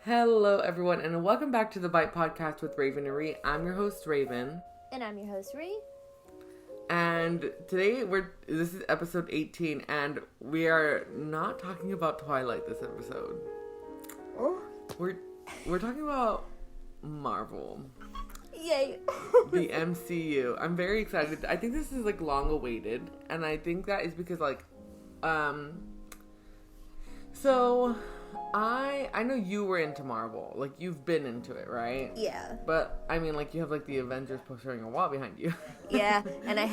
Hello, everyone, and welcome back to the Bite Podcast with Raven Rhe. I'm your host, Raven. And I'm your host, Rhe. And today, this is episode 18, and we are not talking about Twilight this episode. Oh. We're talking about Marvel. Yay. The MCU. I'm very excited. I think this is, long awaited, and I think that is because, so... I know you were into Marvel. You've been into it, right? Yeah. But, I mean, you have, the Avengers poster on your wall behind you. Yeah, and I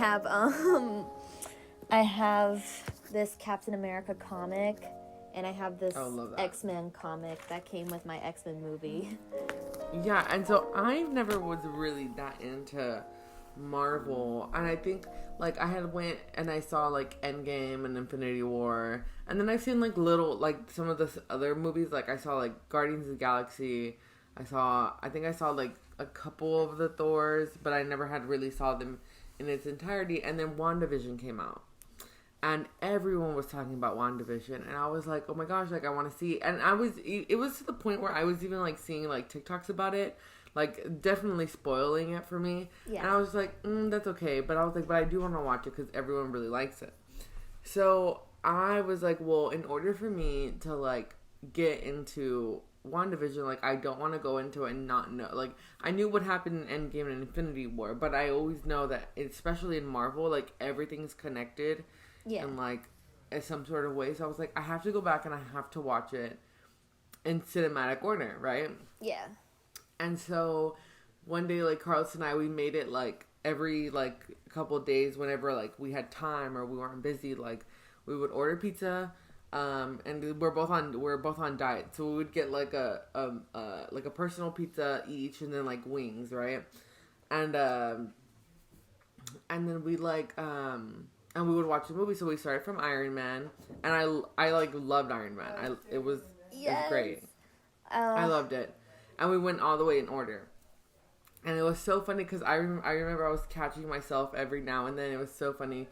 have this Captain America comic, and I have this X-Men comic that came with my X-Men movie. Yeah, and so I never was really that into Marvel, and I think, I had went and I saw, Endgame and Infinity War, and then I've seen, little, some of the other movies, I saw, Guardians of the Galaxy, I think I saw, a couple of the Thors, but I never had really saw them in its entirety, and then WandaVision came out, and everyone was talking about WandaVision, and I was like, oh my gosh, I want to see, and it was to the point where I was even, seeing, TikToks about it, definitely spoiling it for me. Yeah. And I was like, that's okay. But I was like, but I do want to watch it because everyone really likes it. So I was like, well, in order for me to, get into WandaVision, I don't want to go into it and not know. I knew what happened in Endgame and Infinity War, but I always know that, especially in Marvel, everything's connected. Yeah. In, some sort of way. So I was like, I have to go back and I have to watch it in cinematic order, right? Yeah. And so one day, Carlos and I, we made it, every, couple of days whenever, we had time or we weren't busy, we would order pizza, and we're both on diet. So we would get, a personal pizza each and then, wings, right? And then we, and we would watch the movie. So we started from Iron Man, and I loved Iron Man. It was great. I loved it. And we went all the way in order. And it was so funny because I remember I was catching myself every now and then. It was so funny.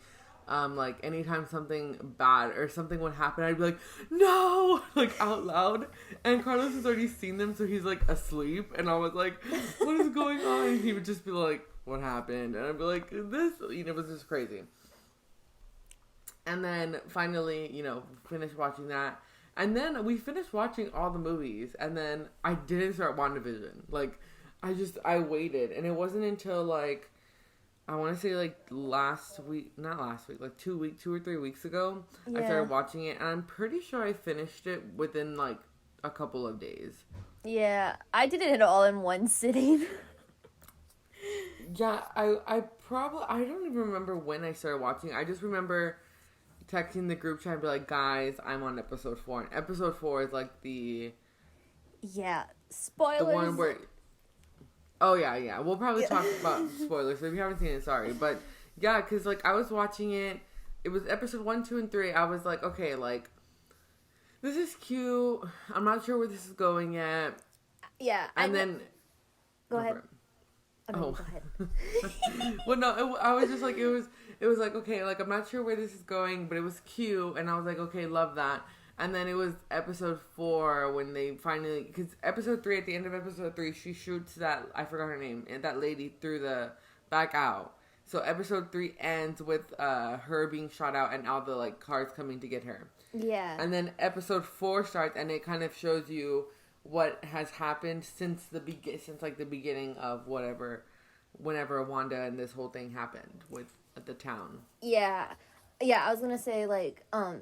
Anytime something bad or something would happen, I'd be like, no! Out loud. And Carlos has already seen them, so he's, asleep. And I was like, what is going on? And he would just be like, what happened? And I'd be like, this, it was just crazy. And then finally, finished watching that. And then we finished watching all the movies, and then I didn't start WandaVision. I waited, and it wasn't until, I want to say, not last week, 2 or 3 weeks ago, yeah. I started watching it, and I'm pretty sure I finished it within, a couple of days. Yeah, I did it all in one sitting. Yeah, I don't even remember when I started watching. I just remember texting the group chat and be like, guys, I'm on episode 4. And episode 4 is the... Yeah, spoilers. The one where... Oh, yeah. We'll probably talk about spoilers. So if you haven't seen it, sorry. But, yeah, because, I was watching it. It was episode 1, 2, and 3. I was like, okay, this is cute. I'm not sure where this is going yet. Yeah. And then... Go ahead. Oh. Go ahead. Well, no, I was just it was okay, I'm not sure where this is going, but it was cute, and I was like, okay, love that. And then it was episode 4 when they finally, because episode 3, at the end of episode 3, she shoots that, I forgot her name, that lady through the back out. So episode 3 ends with her being shot out and all the cars coming to get her. Yeah. And then episode 4 starts, and it kind of shows you what has happened since the beginning of whenever Wanda and this whole thing happened with the town. Yeah, I was gonna say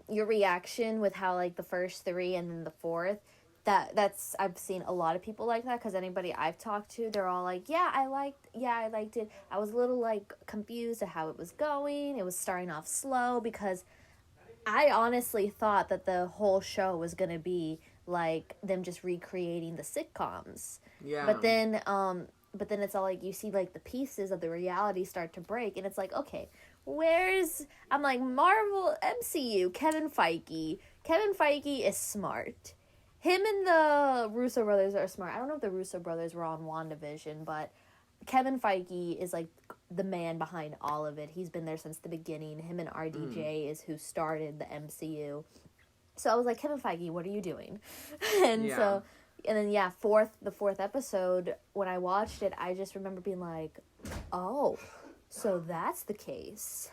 your reaction with how the first 3 and then the 4th. That's I've seen a lot of people like that, because anybody I've talked to, they're all like, I liked it. I was a little confused at how it was going. It was starting off slow because I honestly thought that the whole show was gonna be them just recreating the sitcoms. Yeah. But then it's all you see the pieces of the reality start to break, and it's okay, I'm Marvel MCU, Kevin Feige is smart. Him and the Russo brothers are smart. I don't know if the Russo brothers were on WandaVision, but Kevin Feige is the man behind all of it. He's been there since the beginning. Him and RDJ is who started the MCU. So I was like, Kevin Feige, what are you doing? And so And then the fourth episode, when I watched it, I just remember being like, oh, so that's the case.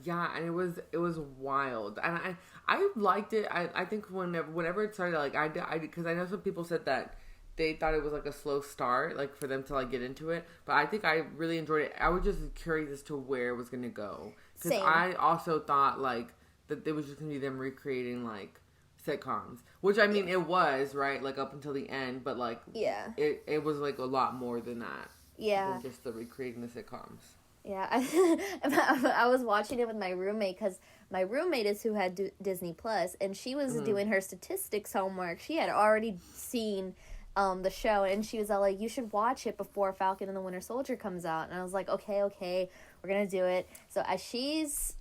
Yeah, and it was wild, and I liked it. I think whenever it started, like I because I know some people said that they thought it was like a slow start, like for them to like get into it. But I think I really enjoyed it. I was just curious as to where it was gonna go, because I also thought like that it was just gonna be them recreating like sitcoms, which I mean it was, right, like up until the end, but like it was like a lot more than that. Than just the recreating the sitcoms. Yeah, I was watching it with my roommate, because my roommate is who had Disney Plus, and she was doing her statistics homework. She had already seen the show, and she was all like, you should watch it before Falcon and the Winter Soldier comes out. And I was like, okay, we're gonna do it. So as she's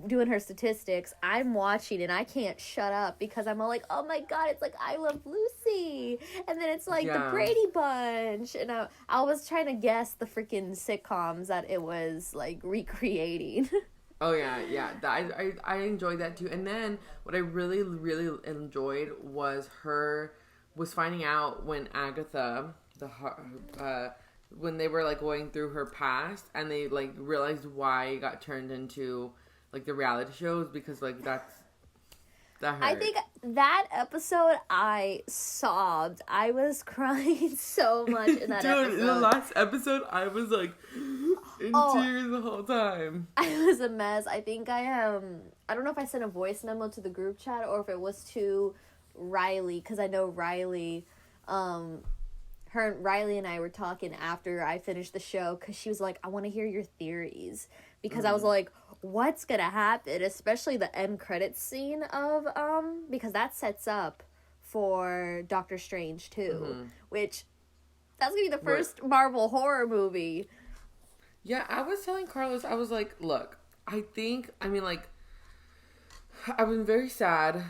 doing her statistics, I'm watching, and I can't shut up, because I'm all like, oh my god, it's like I Love Lucy, and then it's like the Brady Bunch, and I was trying to guess the freaking sitcoms that it was like recreating. Oh yeah, I enjoyed that too. And then what I really enjoyed was finding out when Agatha when they were like going through her past, and they like realized why it got turned into like the reality shows, because like that hurt. I think that episode I sobbed. I was crying so much in that episode. Dude, in the last episode I was like in tears the whole time. I was a mess. I think I don't know if I sent a voice memo to the group chat or if it was to Riley, because I know Riley Riley and I were talking after I finished the show, because she was like, I want to hear your theories, because I was like, what's gonna happen, especially the end credits scene of because that sets up for Doctor Strange too, which that's gonna be the first Marvel horror movie. Yeah, I was telling Carlos, I was like, look, I've been very sad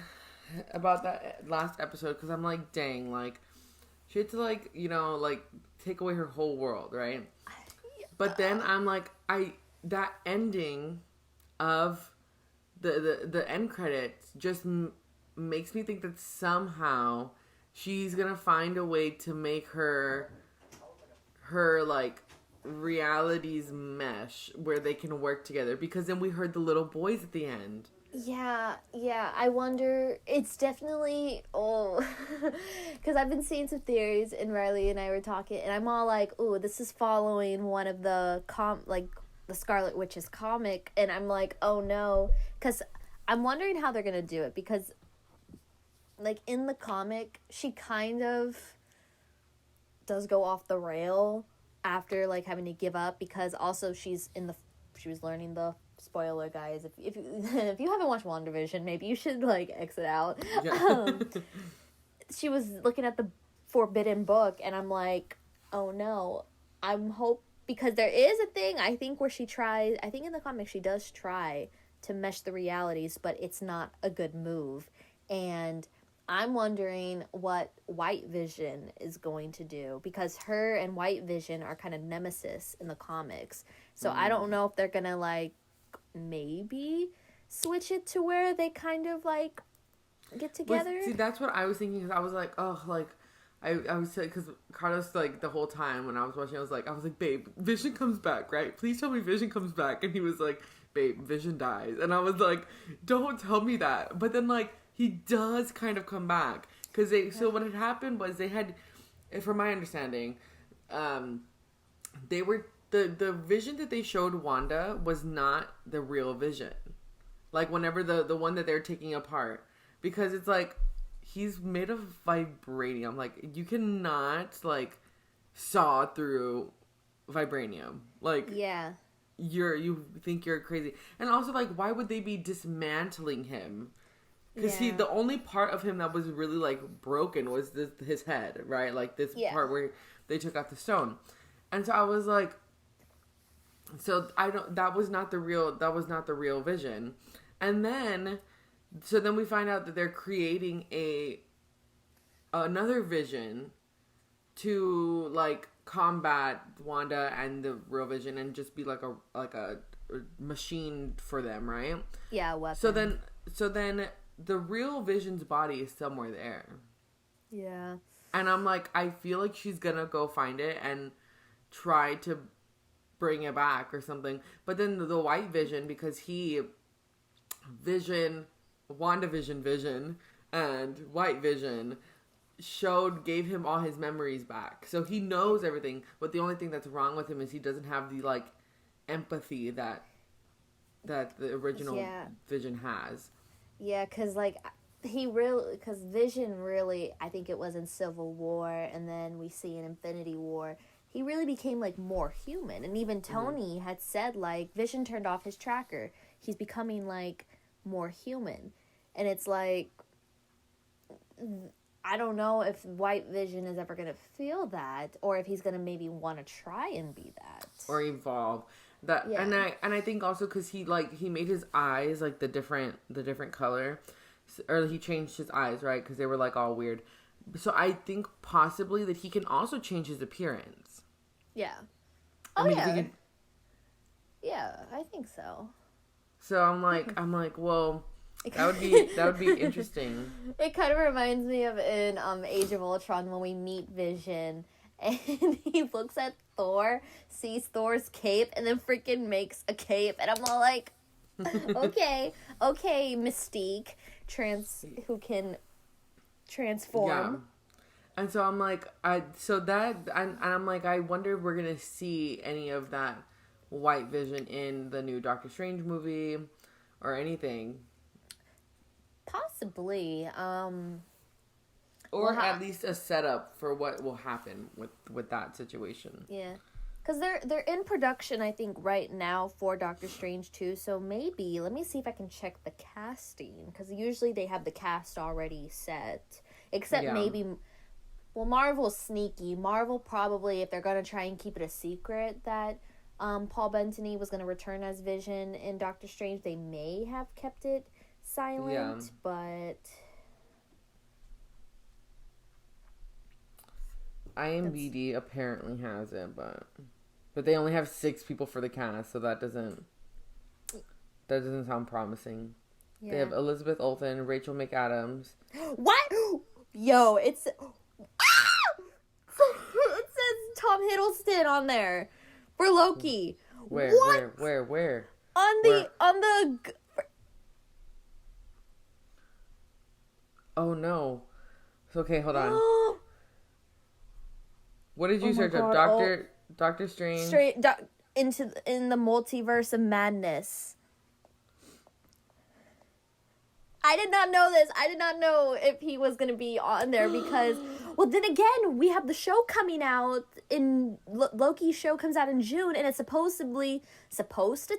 about that last episode, because I'm like, dang, like she had to like, you know, like take away her whole world, right? But then I'm like, that ending of the end credits just makes me think that somehow she's gonna find a way to make her like realities mesh where they can work together, because then we heard the little boys at the end. Yeah, I wonder, it's definitely, because I've been seeing some theories, and Riley and I were talking, and I'm all like, ooh, this is following one of the the Scarlet Witch's comic, and I'm like, oh no, because I'm wondering how they're gonna do it, because like in the comic, she kind of does go off the rail after like having to give up, because also she was learning the spoiler, guys, if you haven't watched WandaVision, maybe you should like exit out. She was looking at the forbidden book, and I'm like, oh no, because there is a thing, I think, where I think in the comic she does try to mesh the realities, but it's not a good move. And I'm wondering what White Vision is going to do, because her and White Vision are kind of nemesis in the comics. So I don't know if they're going to like maybe switch it to where they kind of like get together. See, that's what I was thinking, because I was like, oh, like I was saying, because Carlos, like the whole time when I was watching, I was like, babe, Vision comes back, right? Please tell me Vision comes back. And he was like, babe, Vision dies. And I was like, don't tell me that. But then like he does kind of come back, because so what had happened was they had, from my understanding, they were the Vision that they showed Wanda was not the real Vision. Like whenever the one that they're taking apart, because it's like he's made of vibranium. Like you cannot like saw through vibranium. Like you think you're crazy. And also like why would they be dismantling him? Because the only part of him that was really like broken was his head, right? Like this part where they took out the stone. And so I was like, that was not the real Vision. And then we find out that they're creating another Vision to like combat Wanda and the real Vision, and just be like a machine for them, right? Yeah, a weapon. So then the real Vision's body is somewhere there. Yeah. And I'm like, I feel like she's gonna go find it and try to bring it back or something. But then the White Vision, because WandaVision Vision and White Vision gave him all his memories back. So he knows everything. But the only thing that's wrong with him is he doesn't have the, like, empathy that the original Vision has. Yeah, because, like, because Vision really, I think it was in Civil War, and then we see in Infinity War, he really became, like, more human. And even Tony had said, like, Vision turned off his tracker. He's becoming, like, more human. And it's like, I don't know if White Vision is ever going to feel that, or if he's going to maybe want to try and be that. Or evolve. And I think also because he made his eyes, like, the different color. Or he changed his eyes, right? Because they were, like, all weird. So I think possibly that he can also change his appearance. Yeah. Yeah, I think so. So I'm like, well, that would be interesting. It kind of reminds me of in Age of Ultron when we meet Vision and he looks at Thor, sees Thor's cape, and then freaking makes a cape, and I'm all like, okay, Mystique, who can transform. Yeah. And so I'm like, I'm like, I wonder if we're gonna see any of that White Vision in the new Doctor Strange movie or anything. Possibly. Or at least a setup for what will happen with that situation. Yeah. Because they're in production, I think, right now for Doctor Strange 2. So maybe, let me see if I can check the casting. Because usually they have the cast already set. Except maybe, well, Marvel's sneaky. Marvel probably, if they're going to try and keep it a secret that Paul Bettany was going to return as Vision in Doctor Strange, they may have kept it silent. But IMDb apparently has it, but they only have 6 people for the cast, so that doesn't sound promising. Yeah. They have Elizabeth Olsen, Rachel McAdams. What? Yo, it says Tom Hiddleston on there for Loki. Where? What? Where? On the Oh no. Okay, hold on. What did you search up? Doctor Strange? In the multiverse of madness. I did not know this. I did not know if he was going to be on there because, well, then again, we have the show coming out Loki's show comes out in June, and it's supposed to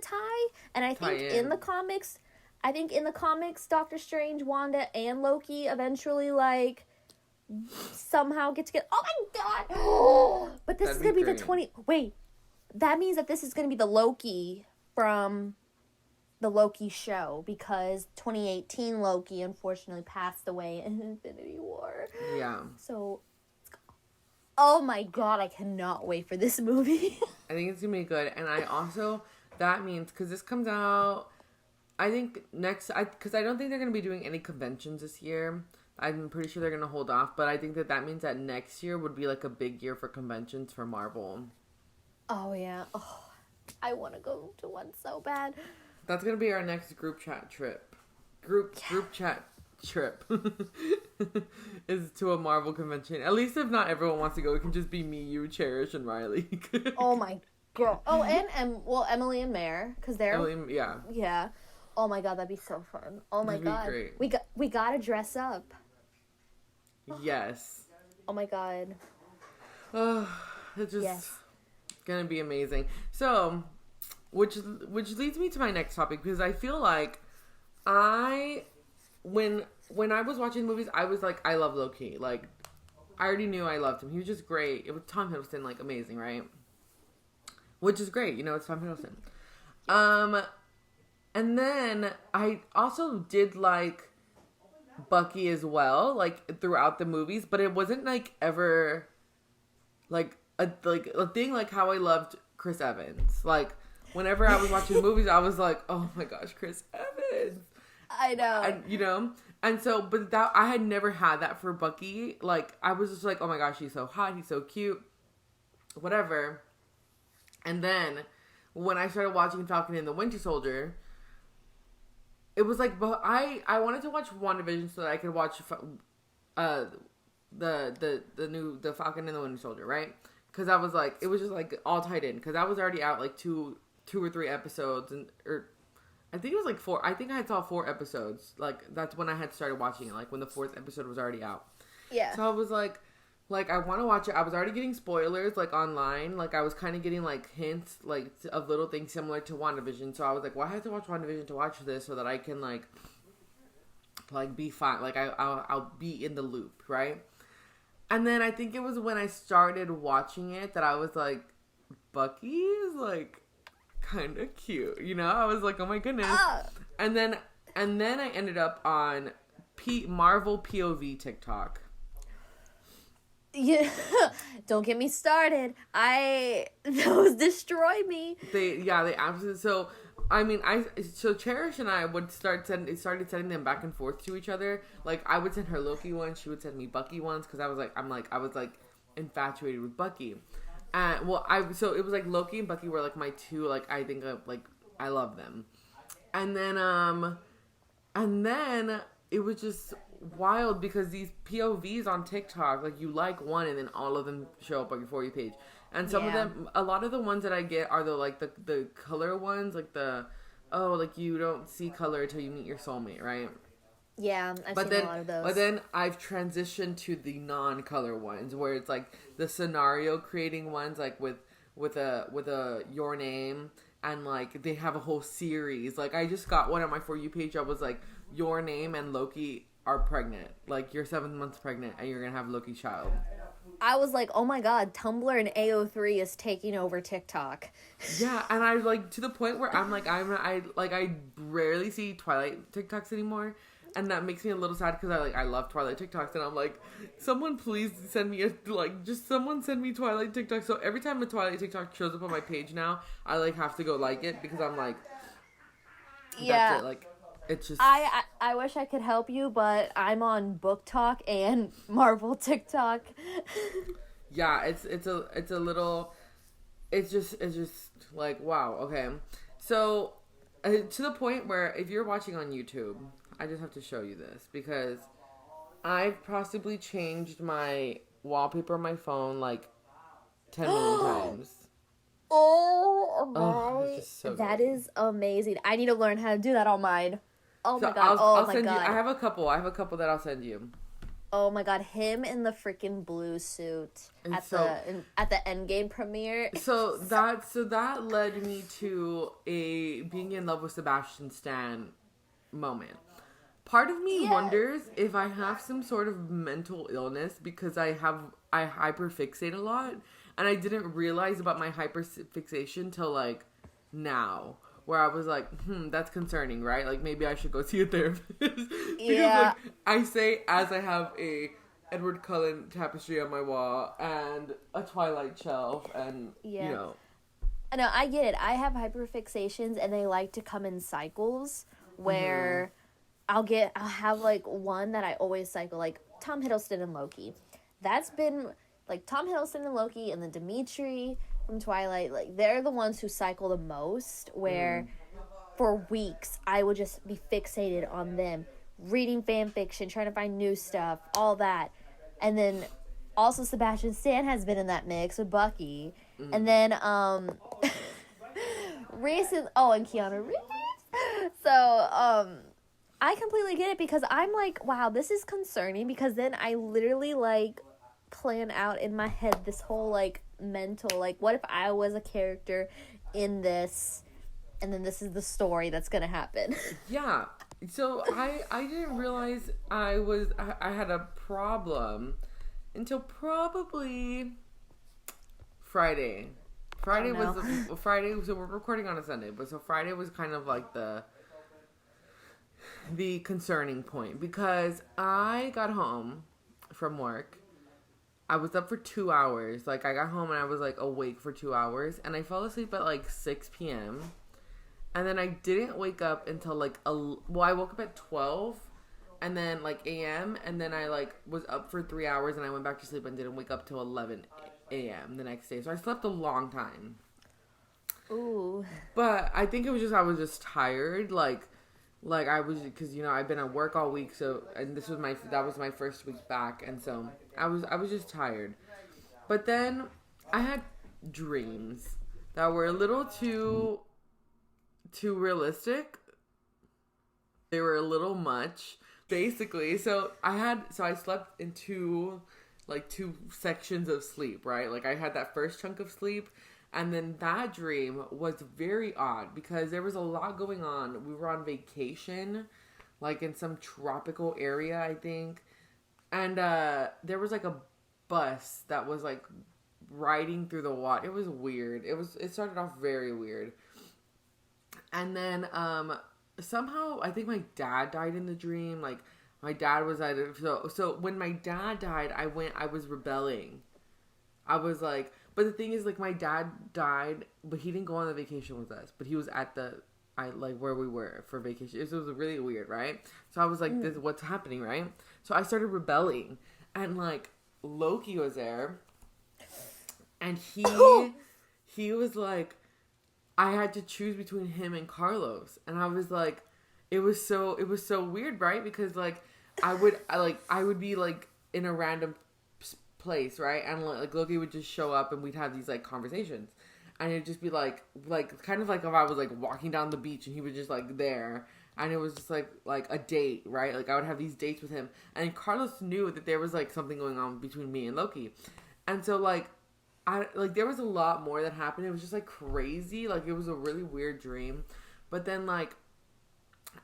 tie. And I think in the comics, Doctor Strange, Wanda, and Loki eventually, like, somehow get together. Oh my god! But this is going to be the Wait, that means that this is going to be the Loki from the Loki show, because 2018 Loki unfortunately passed away in Infinity War. Yeah. So, oh my god, I cannot wait for this movie. I think it's going to be good. And that means, because this comes out, I think because I don't think they're going to be doing any conventions this year. I'm pretty sure they're going to hold off, but I think that means that next year would be like a big year for conventions for Marvel. Oh, yeah. Oh, I want to go to one so bad. That's going to be our next group chat trip. Group chat trip is to a Marvel convention. At least if not everyone wants to go, it can just be me, you, Cherish, and Riley. Oh my god. Oh, and Emily and Mare, because they're... Yeah. Oh my god, that'd be so fun. Oh my god. Great. We gotta dress up. Yes. Oh my god. It's just gonna be amazing. So, which leads me to my next topic, because I feel like when I was watching movies, I was like, I love Loki. Like, I already knew I loved him. He was just great. It was Tom Hiddleston, like, amazing, right? Which is great, it's Tom Hiddleston. And then I also did like Bucky as well, like throughout the movies, but it wasn't like ever like a thing like how I loved Chris Evans. Like, whenever I was watching movies, I was like, oh my gosh, Chris Evans. I know. And, And so, but that I had never had that for Bucky. Like, I was just like, oh my gosh, he's so hot, he's so cute, whatever. And then when I started watching Falcon and the Winter Soldier, it was like, but I wanted to watch WandaVision so that I could watch the Falcon and the Winter Soldier, right? Because I was like, it was just like all tied in. Because I was already out like two or three episodes, or I think it was like 4. I think I had saw 4 episodes. Like, that's when I had started watching it. Like, when the 4th episode was already out. Yeah. So I was like, I want to watch it. I was already getting spoilers, like, online. Like, I was kind of getting, like, hints, like, of little things similar to WandaVision. So I was like, well, I have to watch WandaVision to watch this so that I can, like be fine. Like, I'll be in the loop, right? And then I think it was when I started watching it that I was like, Bucky is, like, kind of cute, you know? I was like, oh my goodness. And then I ended up on Marvel POV TikTok. Yeah, don't get me started. Those destroy me. They absolutely. So I mean, Cherish and I would started sending them back and forth to each other. Like, I would send her Loki ones, she would send me Bucky ones, because I was infatuated with Bucky. So it was like Loki and Bucky were like my two, like, I think like I love them. And then it was just wild because these POVs on TikTok, like, you like one and then all of them show up on your For You page. And some of them, a lot of the ones that I get are the color ones, like like you don't see color until you meet your soulmate, right? Yeah, I've seen a lot of those. But then I've transitioned to the non-color ones where it's like the scenario creating ones, like with a your name, and like they have a whole series. Like, I just got one on my For You page. I was like, your name and Loki are pregnant. Like, you're 7 months pregnant and you're gonna have Loki's child. I was like, oh my god, Tumblr and AO3 is taking over TikTok. Yeah, and I like to the point where I rarely see Twilight TikToks anymore. And that makes me a little sad because I love Twilight TikToks, and I'm like, someone please send me someone send me Twilight TikTok. So every time a Twilight TikTok shows up on my page now, I like have to go like it because I'm like, that's it. Like, it's just I wish I could help you, but I'm on Book Talk and Marvel TikTok. Yeah, it's just like, wow, okay. So to the point where if you're watching on YouTube, I just have to show you this because I've possibly changed my wallpaper on my phone like 10 million times. Oh, so that good. is amazing. I need to learn how to do that on mine. Oh my god. I'll send you. I have a couple that I'll send you. Oh my god, him in the freaking blue suit at the Endgame premiere. So that led me to a being in love with Sebastian Stan moment. Part of me wonders if I have some sort of mental illness because I hyper-fixate a lot, and I didn't realize about my hyper-fixation till like now, where I was like, that's concerning, right? Like, maybe I should go see a therapist. Because like, I say as I have a Edward Cullen tapestry on my wall and a Twilight shelf, and you know. No, I get it. I have hyperfixations, and they like to come in cycles where I'll have like one that I always cycle, like Tom Hiddleston and Loki. That's been like Tom Hiddleston and Loki, and then Dimitri from Twilight. Like, they're the ones who cycle the most, where for weeks I would just be fixated on them, reading fan fiction, trying to find new stuff, all that. And then also Sebastian Stan has been in that mix with Bucky. And then and Keanu Reeves. So I completely get it because I'm like, wow, this is concerning, because then I literally like plan out in my head this whole like mental, like, what if I was a character in this, and then this is the story that's gonna happen. Yeah. So I didn't realize I had a problem until probably Friday. Friday was Friday. So we're recording on a Sunday, but so Friday was kind of like the concerning point, because I got home from work. I was up for 2 hours. Like, I got home and I was like awake for 2 hours, and I fell asleep at like 6 p.m. And then I didn't wake up until like I woke up at 12, and then like a.m. and then I like was up for 3 hours and I went back to sleep and didn't wake up till 11 a.m. the next day. So I slept a long time. Ooh. But I think it was just I was just tired, like I was, because you know I've been at work all week, so and that was my first week back, and so I was just tired. But then I had dreams that were a little too realistic. They were a little much, basically. So I slept in two sections of sleep, right? Like I had that first chunk of sleep. And then that dream was very odd because there was a lot going on. We were on vacation, like in some tropical area, I think. And there was like a bus that was like riding through the water. It was weird. It started off very weird. And then somehow I think my dad died in the dream. Like my dad was so when my dad died, I was rebelling. I was like, but the thing is, like, my dad died, but he didn't go on the vacation with us. But he was at where we were for vacation. It was really weird, right? So I was like, this is what's happening, right? So I started rebelling. And, like, Loki was there. And he was like, I had to choose between him and Carlos. And I was like, it was so weird, right? Because, like, I would be, like, in a random place, right? And like Loki would just show up and we'd have these like conversations, and it'd just be like kind of like if I was like walking down the beach and he was just like there, and it was just like a date, right? Like I would have these dates with him, and Carlos knew that there was like something going on between me and Loki, and so like there was a lot more that happened. It was just like crazy, like it was a really weird dream. But then like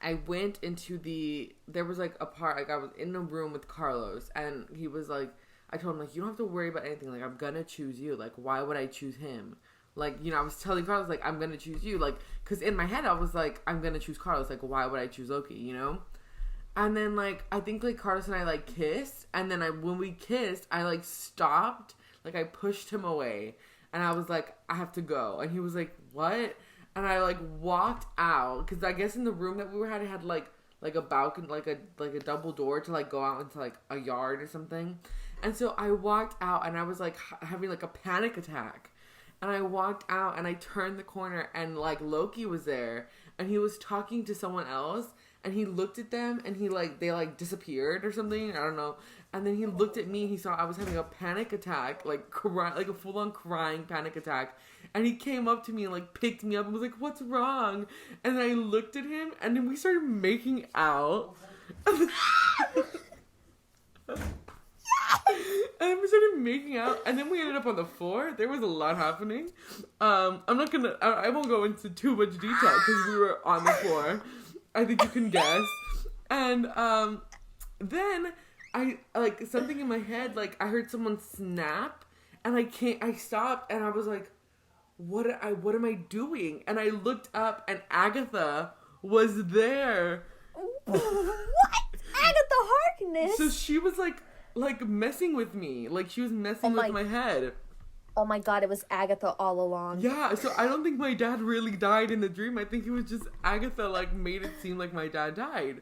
I went into there was like a part, like I was in a room with Carlos, and he was like, I told him, like, you don't have to worry about anything. Like, I'm gonna choose you. Like, why would I choose him? Like, you know, I was telling Carlos, like, I'm gonna choose you. Like, because in my head, I was like, I'm gonna choose Carlos. Like, why would I choose Loki, you know? And then, like, I think, like, Carlos and I, like, kissed. And then when we kissed, I, like, stopped. Like, I pushed him away. And I was like, I have to go. And he was like, what? And I, like, walked out. Because I guess in the room that we were at, it had, like a balcony, like a double door to, like, go out into, like, a yard or something. And so I walked out and I was like having like a panic attack. And I walked out and I turned the corner and like Loki was there and he was talking to someone else, and he looked at them and they disappeared or something. I don't know. And then he looked at me and he saw I was having a panic attack, like like a full on crying panic attack. And he came up to me and like picked me up and was like, what's wrong? And I looked at him and then we started making out. And we started making out, and then we ended up on the floor. There was a lot happening. I won't go into too much detail because we were on the floor. I think you can guess. And then I like something in my head, like I heard someone snap, and I stopped, and I was like, what am I doing? And I looked up, and Agatha was there. What? Agatha Harkness? So she was like messing with me. Like she was messing with my head. Oh my god, it was Agatha all along. Yeah, so I don't think my dad really died in the dream. I think it was just Agatha like made it seem like my dad died.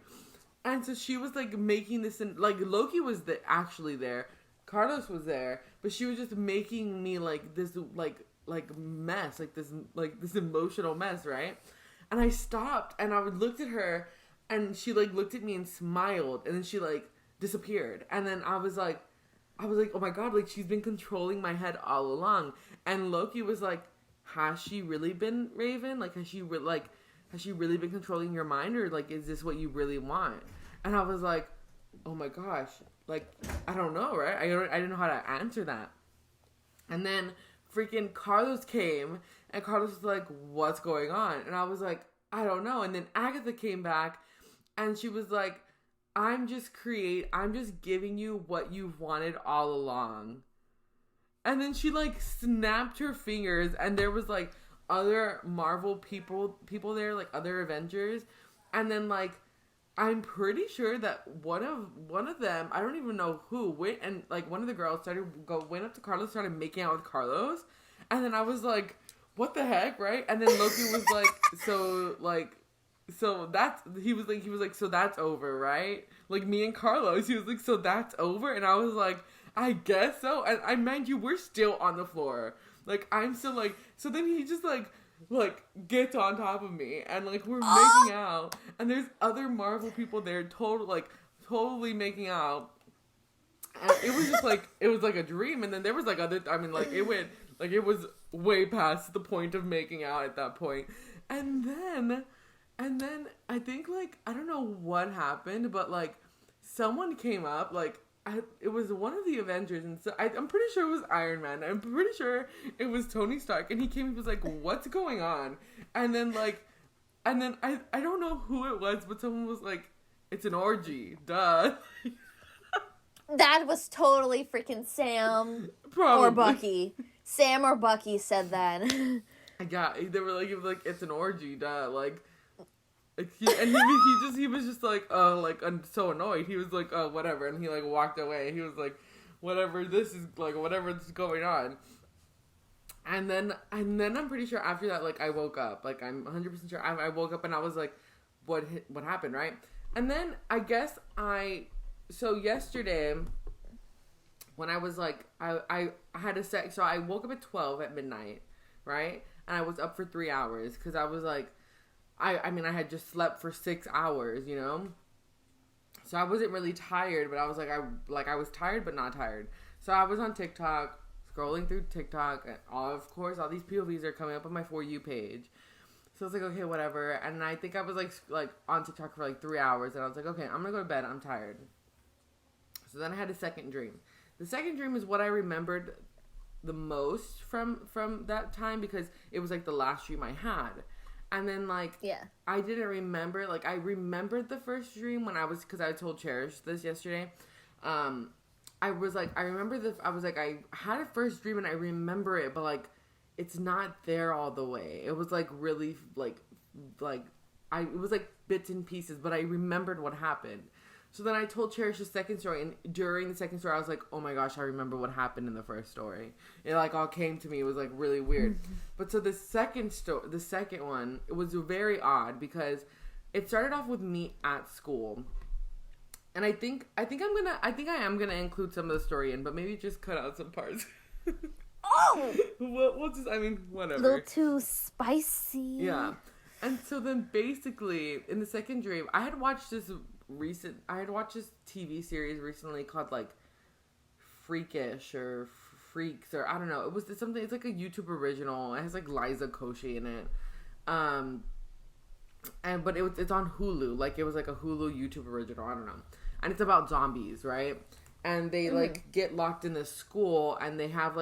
And so she was like making this, like Loki was actually there. Carlos was there, but she was just making me like this like mess, like this emotional mess, right? And I stopped and I looked at her, and she like looked at me and smiled, and then she like disappeared. And then I was like, oh my god, like she's been controlling my head all along. And Loki was like, has she really been, Raven? Like has she really been controlling your mind, or like is this what you really want? And I was like, oh my gosh, like I don't know, right? I didn't know how to answer that. And then freaking Carlos came, and Carlos was like, what's going on? And I was like, I don't know. And then Agatha came back, and she was like, I'm just giving you what you've wanted all along. And then she like snapped her fingers, and there was like other Marvel people there, like other Avengers. And then like I'm pretty sure that one of them, I don't even know who, went, and like one of the girls went up to Carlos, started making out with Carlos. And then I was like, what the heck, right? And then Loki was like, so like so that's, he was like, so that's over, right? Like, me and Carlos, he was like, so that's over? And I was like, I guess so. And I mind you, we're still on the floor. Like, I'm still like, so then he just like gets on top of me and like we're making out, and there's other Marvel people there totally making out. And it was just like, it was like a dream. And then there was like other, I mean, like it went, like it was way past the point of making out at that point. And then I think like, I don't know what happened, but like someone came up, like it was one of the Avengers, and so I'm pretty sure it was Iron Man. I'm pretty sure it was Tony Stark, and he came and was like, what's going on? And then I don't know who it was, but someone was like, it's an orgy, duh. That was totally freaking Sam. Probably. Or Bucky. Sam or Bucky said that. Yeah, they were like, it was like, it's an orgy, duh. Like, he was just like, oh, like, I'm so annoyed. He was like, oh, whatever, and he like walked away. He was like, whatever's going on. And then I'm pretty sure after that, like, I woke up. Like, I'm 100% sure I woke up and I was like, what happened, right? And then I guess so yesterday, when I was like, I had a sex, so I woke up at 12 at midnight, right? And I was up for 3 hours, because I was like, I mean, I had just slept for 6 hours, you know? So I wasn't really tired, but I was like, I was tired, but not tired. So I was on TikTok, scrolling through TikTok, and of course, all these POVs are coming up on my For You page. So I was like, okay, whatever. And I think I was like on TikTok for like 3 hours, and I was like, okay, I'm gonna go to bed, I'm tired. So then I had a second dream. The second dream is what I remembered the most from that time, because it was like the last dream I had. And then like, yeah, I didn't remember, like I remembered the first dream when because I told Cherish this yesterday. I had a first dream and I remember it, but like, it's not there all the way. It was like really it was like bits and pieces, but I remembered what happened. So then I told Cherish the second story, and during the second story, I was like, oh my gosh, I remember what happened in the first story. It like all came to me. It was like really weird. But so the second one, it was very odd, because it started off with me at school. And I think I am gonna include some of the story in, but maybe just cut out some parts. Oh! We'll just, I mean, whatever. A little too spicy. Yeah. And so then basically, in the second dream, I had watched this TV series recently called like Freakish or Freaks, or I don't know. It was something, it's like a YouTube original. It has like Liza Koshy in it. But it's on Hulu. Like it was like a Hulu YouTube original. I don't know. And it's about zombies, right? And they like get locked in this school, and they have they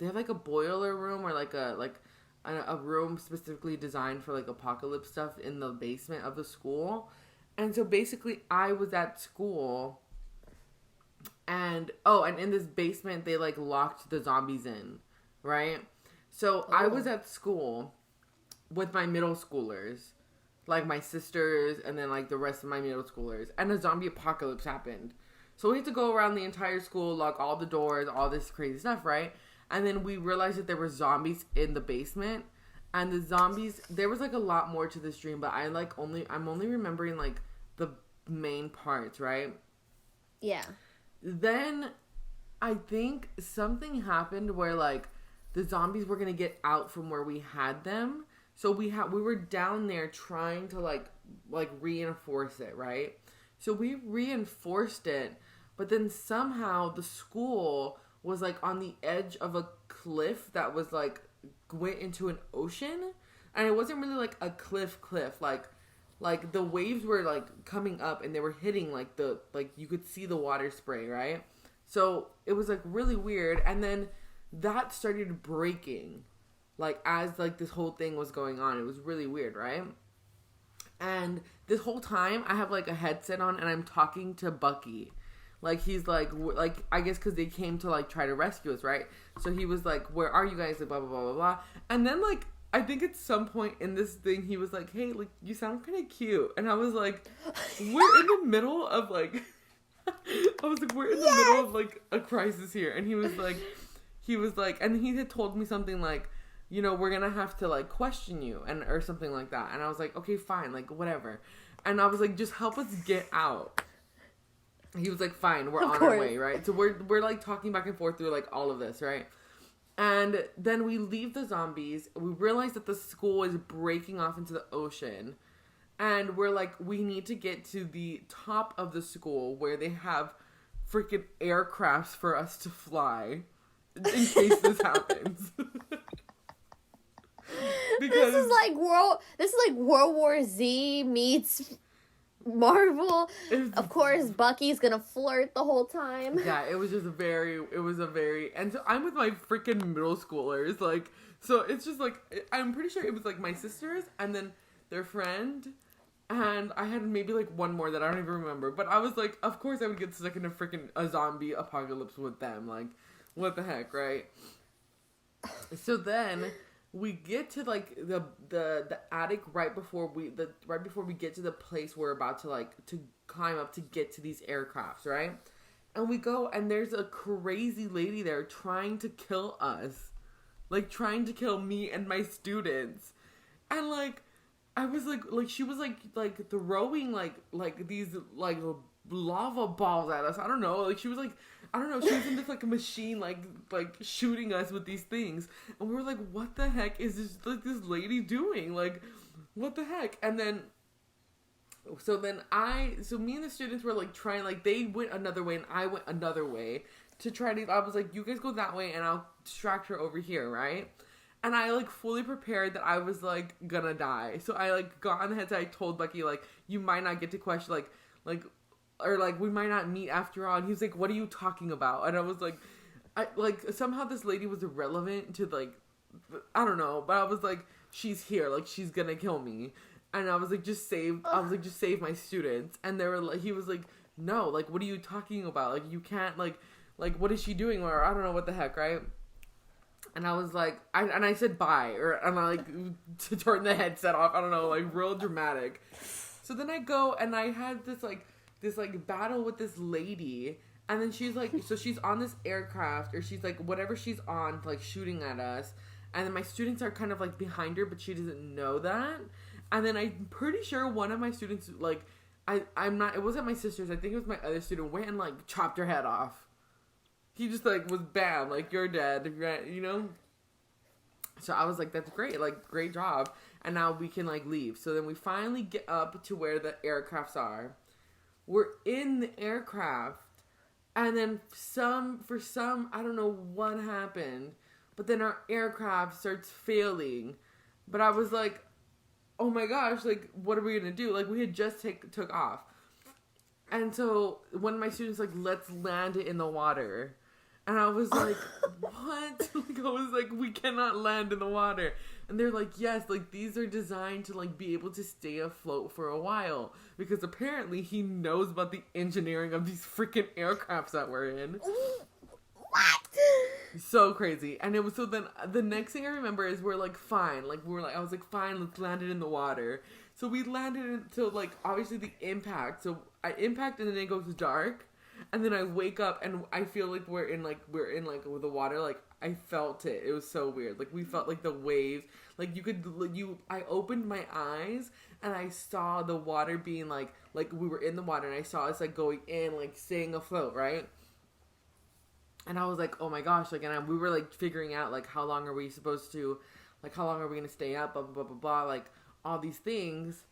have like a boiler room, or like a room specifically designed for like apocalypse stuff in the basement of the school. And so basically I was at school, and in this basement they like locked the zombies in, right? So I was at school with my middle schoolers, like my sisters, and then like the rest of my middle schoolers, and a zombie apocalypse happened. So we had to go around the entire school, lock all the doors, all this crazy stuff, right? And then we realized that there were zombies in the basement, and the zombies, there was like a lot more to this dream, but I'm only remembering like the main parts, right? Yeah. Then I think something happened where like the zombies were gonna get out from where we had them. So we were down there trying to like reinforce it, right? So we reinforced it, but then somehow the school was like on the edge of a cliff that was like went into an ocean, and it wasn't really like a cliff like the waves were like coming up and they were hitting like you could see the water spray, right? So it was like really weird, and then that started breaking like as like this whole thing was going on. It was really weird, right? And this whole time I have like a headset on and I'm talking to Bucky. Like, he's like, I guess because they came to, like, try to rescue us, right? So he was like, where are you guys? Like, blah, blah, blah, blah, blah. And then, like, I think at some point in this thing, he was like, hey, like, you sound kind of cute. And I was like, we're in the middle of, like, we're in the middle of, like, a crisis here. And he was like, and he had told me something like, you know, we're gonna have to like question you and or something like that. And I was like, okay, fine, like whatever. And I was like, just help us get out. He was like, fine, we're on our way, right? So we're like talking back and forth through like all of this, right? And then we leave the zombies. We realize that the school is breaking off into the ocean. And we're like, we need to get to the top of the school where they have freaking aircrafts for us to fly in case this happens. Because this is like World War Z meets Marvel. Of course, Bucky's gonna flirt the whole time. Yeah, it was a very, and so I'm with my freaking middle schoolers, like, so it's just like, I'm pretty sure it was like my sisters and then their friend, and I had maybe like one more that I don't even remember, but I was like, of course I would get stuck in a zombie apocalypse with them, like, what the heck, right? So then we get to like the attic right before we get to the place we're about to like to climb up to get to these aircrafts, right? And we go and there's a crazy lady there trying to kill us, like trying to kill me and my students. And like I was like she was like throwing like these like lava balls at us. I don't know, like she was like, I don't know, she was in this like a machine like shooting us with these things, and we were like, what the heck is this lady doing, like what the heck? And then so me and the students were like trying, like they went another way and I went another way to try to, I was like, you guys go that way and I'll distract her over here, right? And I like fully prepared that I was like gonna die, so I like got on the headset. I told Bucky like, you might not get to question like or like we might not meet after all. And he was like, what are you talking about? And I was like, somehow this lady was irrelevant to like, I don't know, but I was like, she's here, like she's gonna kill me. And I was like, just save my students. And they were like, he was like, no, like what are you talking about? Like you can't like what is she doing? Or I don't know what the heck, right? And I was like, I said bye, and I like to turn the headset off. I don't know, like real dramatic. So then I go and I had this battle with this lady, and then she's like, so she's on this aircraft, or she's like whatever she's on, like shooting at us, and then my students are kind of like behind her, but she doesn't know that. And then I'm pretty sure one of my students, like I'm not, it wasn't my sister's, I think it was my other student, went and like chopped her head off. He just like was bam, like you're dead, right? You know. So I was like, that's great, like great job, and now we can like leave. So then we finally get up to where the aircrafts are. We're in the aircraft, and then for some, I don't know what happened, but then our aircraft starts failing. But I was like, oh my gosh, like, what are we gonna do? Like, we had just took off. And so one of my students like, let's land it in the water. And I was like, what? Like, I was like, we cannot land in the water. And they're like, yes, like these are designed to like be able to stay afloat for a while, because apparently he knows about the engineering of these freaking aircrafts that we're in. What? So crazy. And it was, so then the next thing I remember is we're like, fine, like I was like, fine, let's land it in the water. So we landed until like obviously the impact. So I impact and then it goes dark. And then I wake up and I feel like we're in with the water. Like I felt it. It was so weird. Like we felt like the waves. Like I opened my eyes and I saw the water being like we were in the water, and I saw us like going in, like staying afloat, right? And I was like, oh my gosh, like, and we were like figuring out like how long are we supposed to, like how long are we gonna stay up, blah blah blah blah blah, like all these things.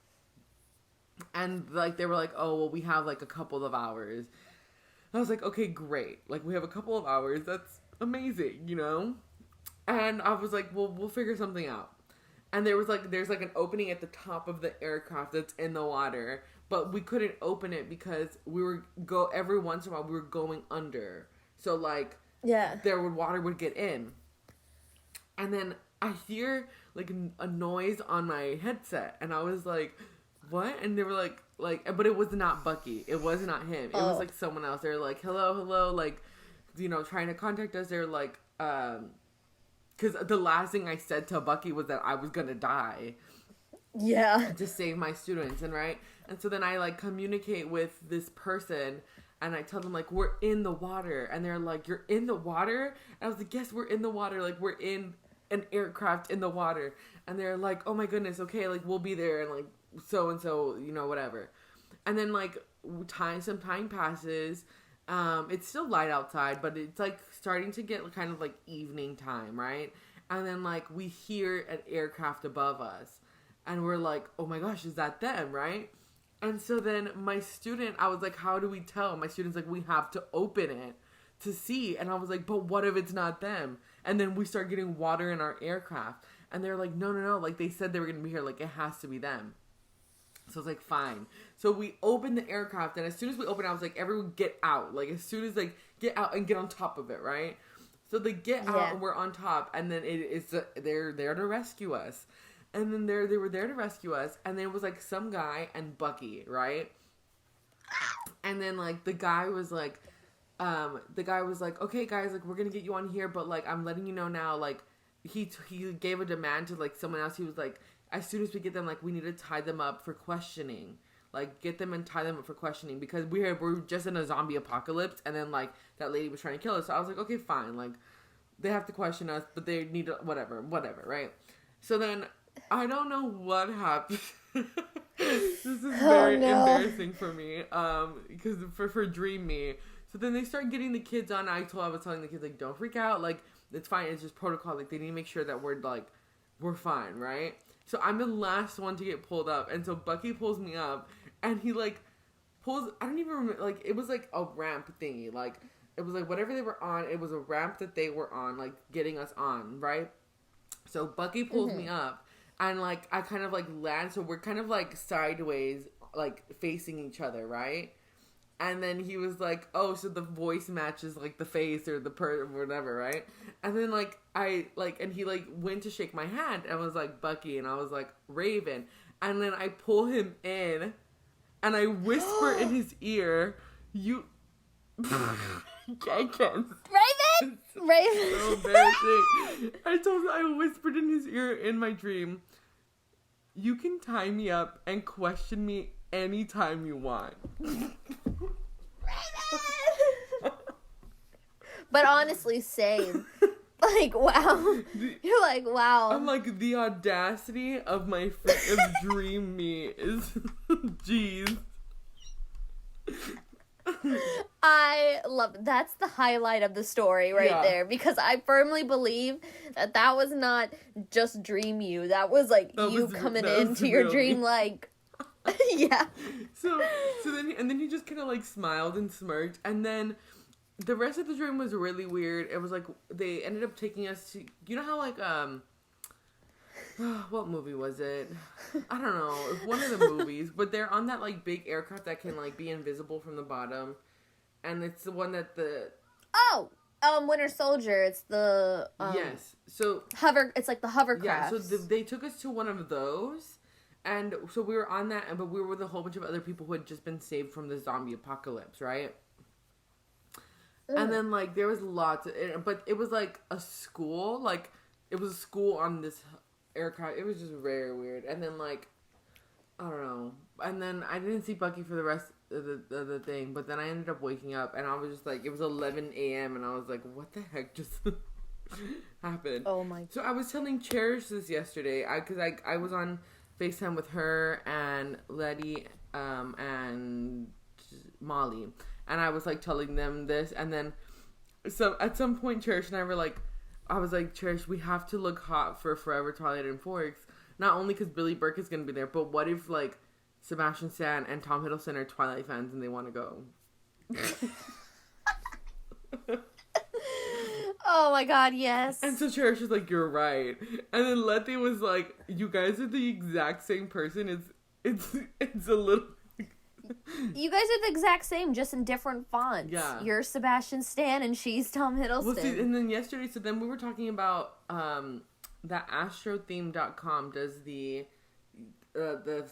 And like they were like, oh well, we have like a couple of hours. I was like, okay, great. Like, we have a couple of hours. That's amazing, you know? And I was like, well, we'll figure something out. And there's like an opening at the top of the aircraft that's in the water, but we couldn't open it because every once in a while we were going under. So like, yeah, water would get in. And then I hear like a noise on my headset, and I was like, what? And they were like, but it was not Bucky. It was not him. It was like someone else. They were like, hello, like, you know, trying to contact us. They're like, because the last thing I said to Bucky was that I was gonna die. Yeah. To save my students, and right? And so then I like communicate with this person, and I tell them like, we're in the water, and they're like, you're in the water? And I was like, yes, we're in the water. Like we're in an aircraft in the water, and they're like, oh my goodness, okay, like we'll be there, and like so and so, you know, whatever. And then like some time passes. It's still light outside, but it's like starting to get kind of like evening time, right? And then like we hear an aircraft above us, and we're like, oh my gosh, is that them, right? And so then my student, I was like, how do we tell? My student's like, we have to open it to see. And I was like, but what if it's not them? And then we start getting water in our aircraft. And they're like, no. Like, they said they were going to be here. Like, it has to be them. So I was like, fine. So we opened the aircraft. And as soon as we opened it, I was like, everyone get out. Like, as soon as, like, get out and get on top of it, right? So they get out and we're on top. And then they're there to rescue us. And then they were there to rescue us. And there was, like, some guy and Bucky, right? And then, like, the guy was like, okay, guys, like, we're going to get you on here. But, like, I'm letting you know now, like, he gave a demand to, like, someone else. He was like, as soon as we get them, like, we need to tie them up for questioning. Like, get them and tie them up for questioning. Because we're just in a zombie apocalypse. And then, like, that lady was trying to kill us. So I was like, okay, fine. Like, they have to question us. But they need to, whatever, right? So then, I don't know what happened. This is very embarrassing for me. Because for Dream Me. So then they start getting the kids on. I was telling the kids, like, don't freak out. Like, it's fine. It's just protocol. Like, they need to make sure that we're fine, right? So I'm the last one to get pulled up. And so Bucky pulls me up. And he, like, pulls... I don't even remember... Like, it was, like, a ramp thingy. Like, it was, like, whatever they were on, it was a ramp that they were on, like, getting us on, right? So Bucky pulls me up. And, like, I kind of, like, land. So we're kind of, like, sideways, like, facing each other, right? And then he was like, oh, so the voice matches, like, the face or the whatever, right? And then, like, and he, like, went to shake my hand and was like, Bucky. And I was like, Raven. And then I pull him in and I whisper in his ear, I can't. Raven! Raven! So embarrassing. I whispered in his ear in my dream, you can tie me up and question me anytime you want. But honestly, same. Like, wow. You're like, wow. I'm like, the audacity of my of Dream Me is, jeez. I love it. That's the highlight of the story right there, because I firmly believe that was not just dream you. That was like coming into your dream, like, yeah. So then he just kind of like smiled and smirked, and then the rest of the dream was really weird. It was like they ended up taking us to, you know how like what movie was it? I don't know. It's one of the movies, but they're on that like big aircraft that can like be invisible from the bottom, and it's the one that Winter Soldier. It's the yes. So hover. It's like the hovercraft. Yeah. So they took us to one of those, and so we were on that, but we were with a whole bunch of other people who had just been saved from the zombie apocalypse, right? And then like there was lots of, but it was like a school, like it was a school on this aircraft. It was just very weird. And then like I don't know, and then I didn't see Bucky for the rest of the thing, but then I ended up waking up and I was just like, it was 11 a.m. and I was like, what the heck just happened? Oh my god. So I was telling Cherish this yesterday, because I was on FaceTime with her and Letty and Molly, and I was like telling them this, and then so at some point Cherish and I were like, I was like, Cherish, we have to look hot for Forever Twilight and Forks. Not only because Billy Burke is going to be there, but what if, like, Sebastian Stan and Tom Hiddleston are Twilight fans and they want to go? Oh, my God, yes. And so Cherish was like, you're right. And then Letty was like, you guys are the exact same person. It's a little... You guys are the exact same, just in different fonts. Yeah. You're Sebastian Stan and she's Tom Hiddleston. Well, see, and then yesterday, so then we were talking about... that astrotheme.com does the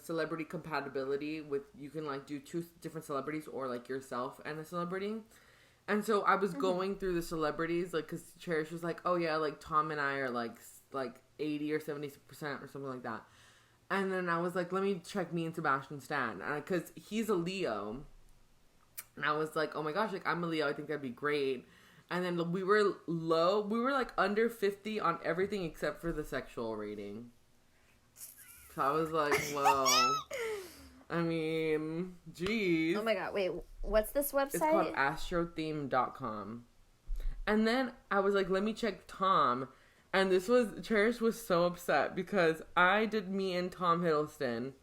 celebrity compatibility with, you can like do two different celebrities or like yourself and a celebrity. And so I was going through the celebrities, like, because Cherish was like, oh yeah, like Tom and I are like 80 or 70% or something like that. And then I was like, let me check me and Sebastian Stan, because he's a Leo. And I was like, oh my gosh, like I'm a Leo, I think that'd be great. And then we were low. We were like under 50 on everything except for the sexual rating. So I was like, whoa. I mean, geez. Oh my god, wait, what's this website? It's called astrotheme.com. And then I was like, let me check Tom. And Cherish was so upset because I did me and Tom Hiddleston.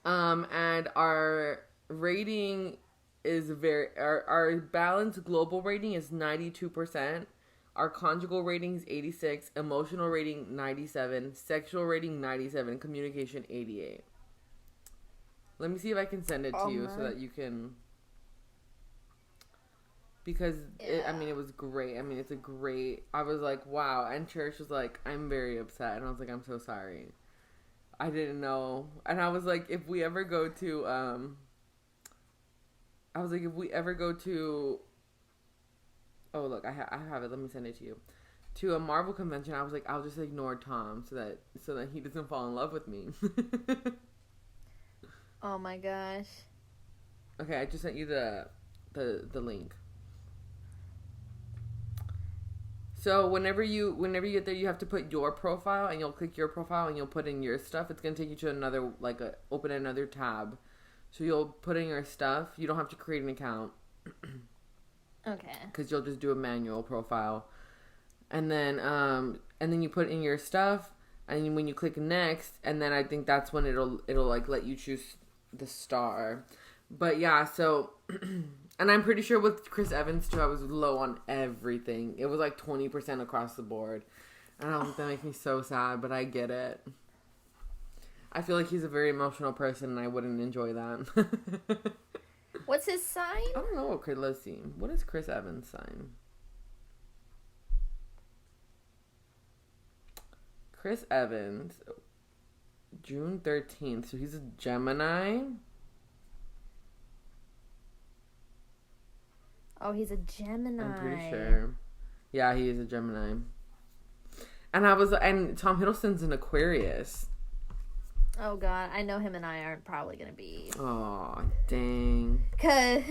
And our rating is our balanced global rating is 92%. Our conjugal rating is 86, emotional rating 97, sexual rating 97, communication 88. Let me see if I can send it to you so that you can, because it was great. I mean, it's a great, I was like, wow. And Cherish was like, I'm very upset. And I was like, I'm so sorry. I didn't know. And I was like, if we ever go to, oh look, I have it. Let me send it to you. To a Marvel convention, I was like, I'll just ignore Tom so that he doesn't fall in love with me. Oh my gosh. Okay, I just sent you the link. So whenever you get there, you have to put your profile, and you'll click your profile and you'll put in your stuff. It's gonna take you to another open another tab. So you'll put in your stuff. You don't have to create an account. Okay. Because you'll just do a manual profile, and then you put in your stuff, and when you click next, and then I think that's when it'll like let you choose the star. But yeah, so and I'm pretty sure with Chris Evans too, I was low on everything. It was like 20% across the board, and I don't think that makes me so sad, but I get it. I feel like he's a very emotional person, and I wouldn't enjoy that. What's his sign? I don't know. Okay, let's see. What is Chris Evans' sign? Chris Evans, June 13th. So he's a Gemini. Oh, he's a Gemini. I'm pretty sure. Yeah, he is a Gemini. And Tom Hiddleston's an Aquarius. Oh god, I know him and I aren't probably gonna be. Oh dang. Cause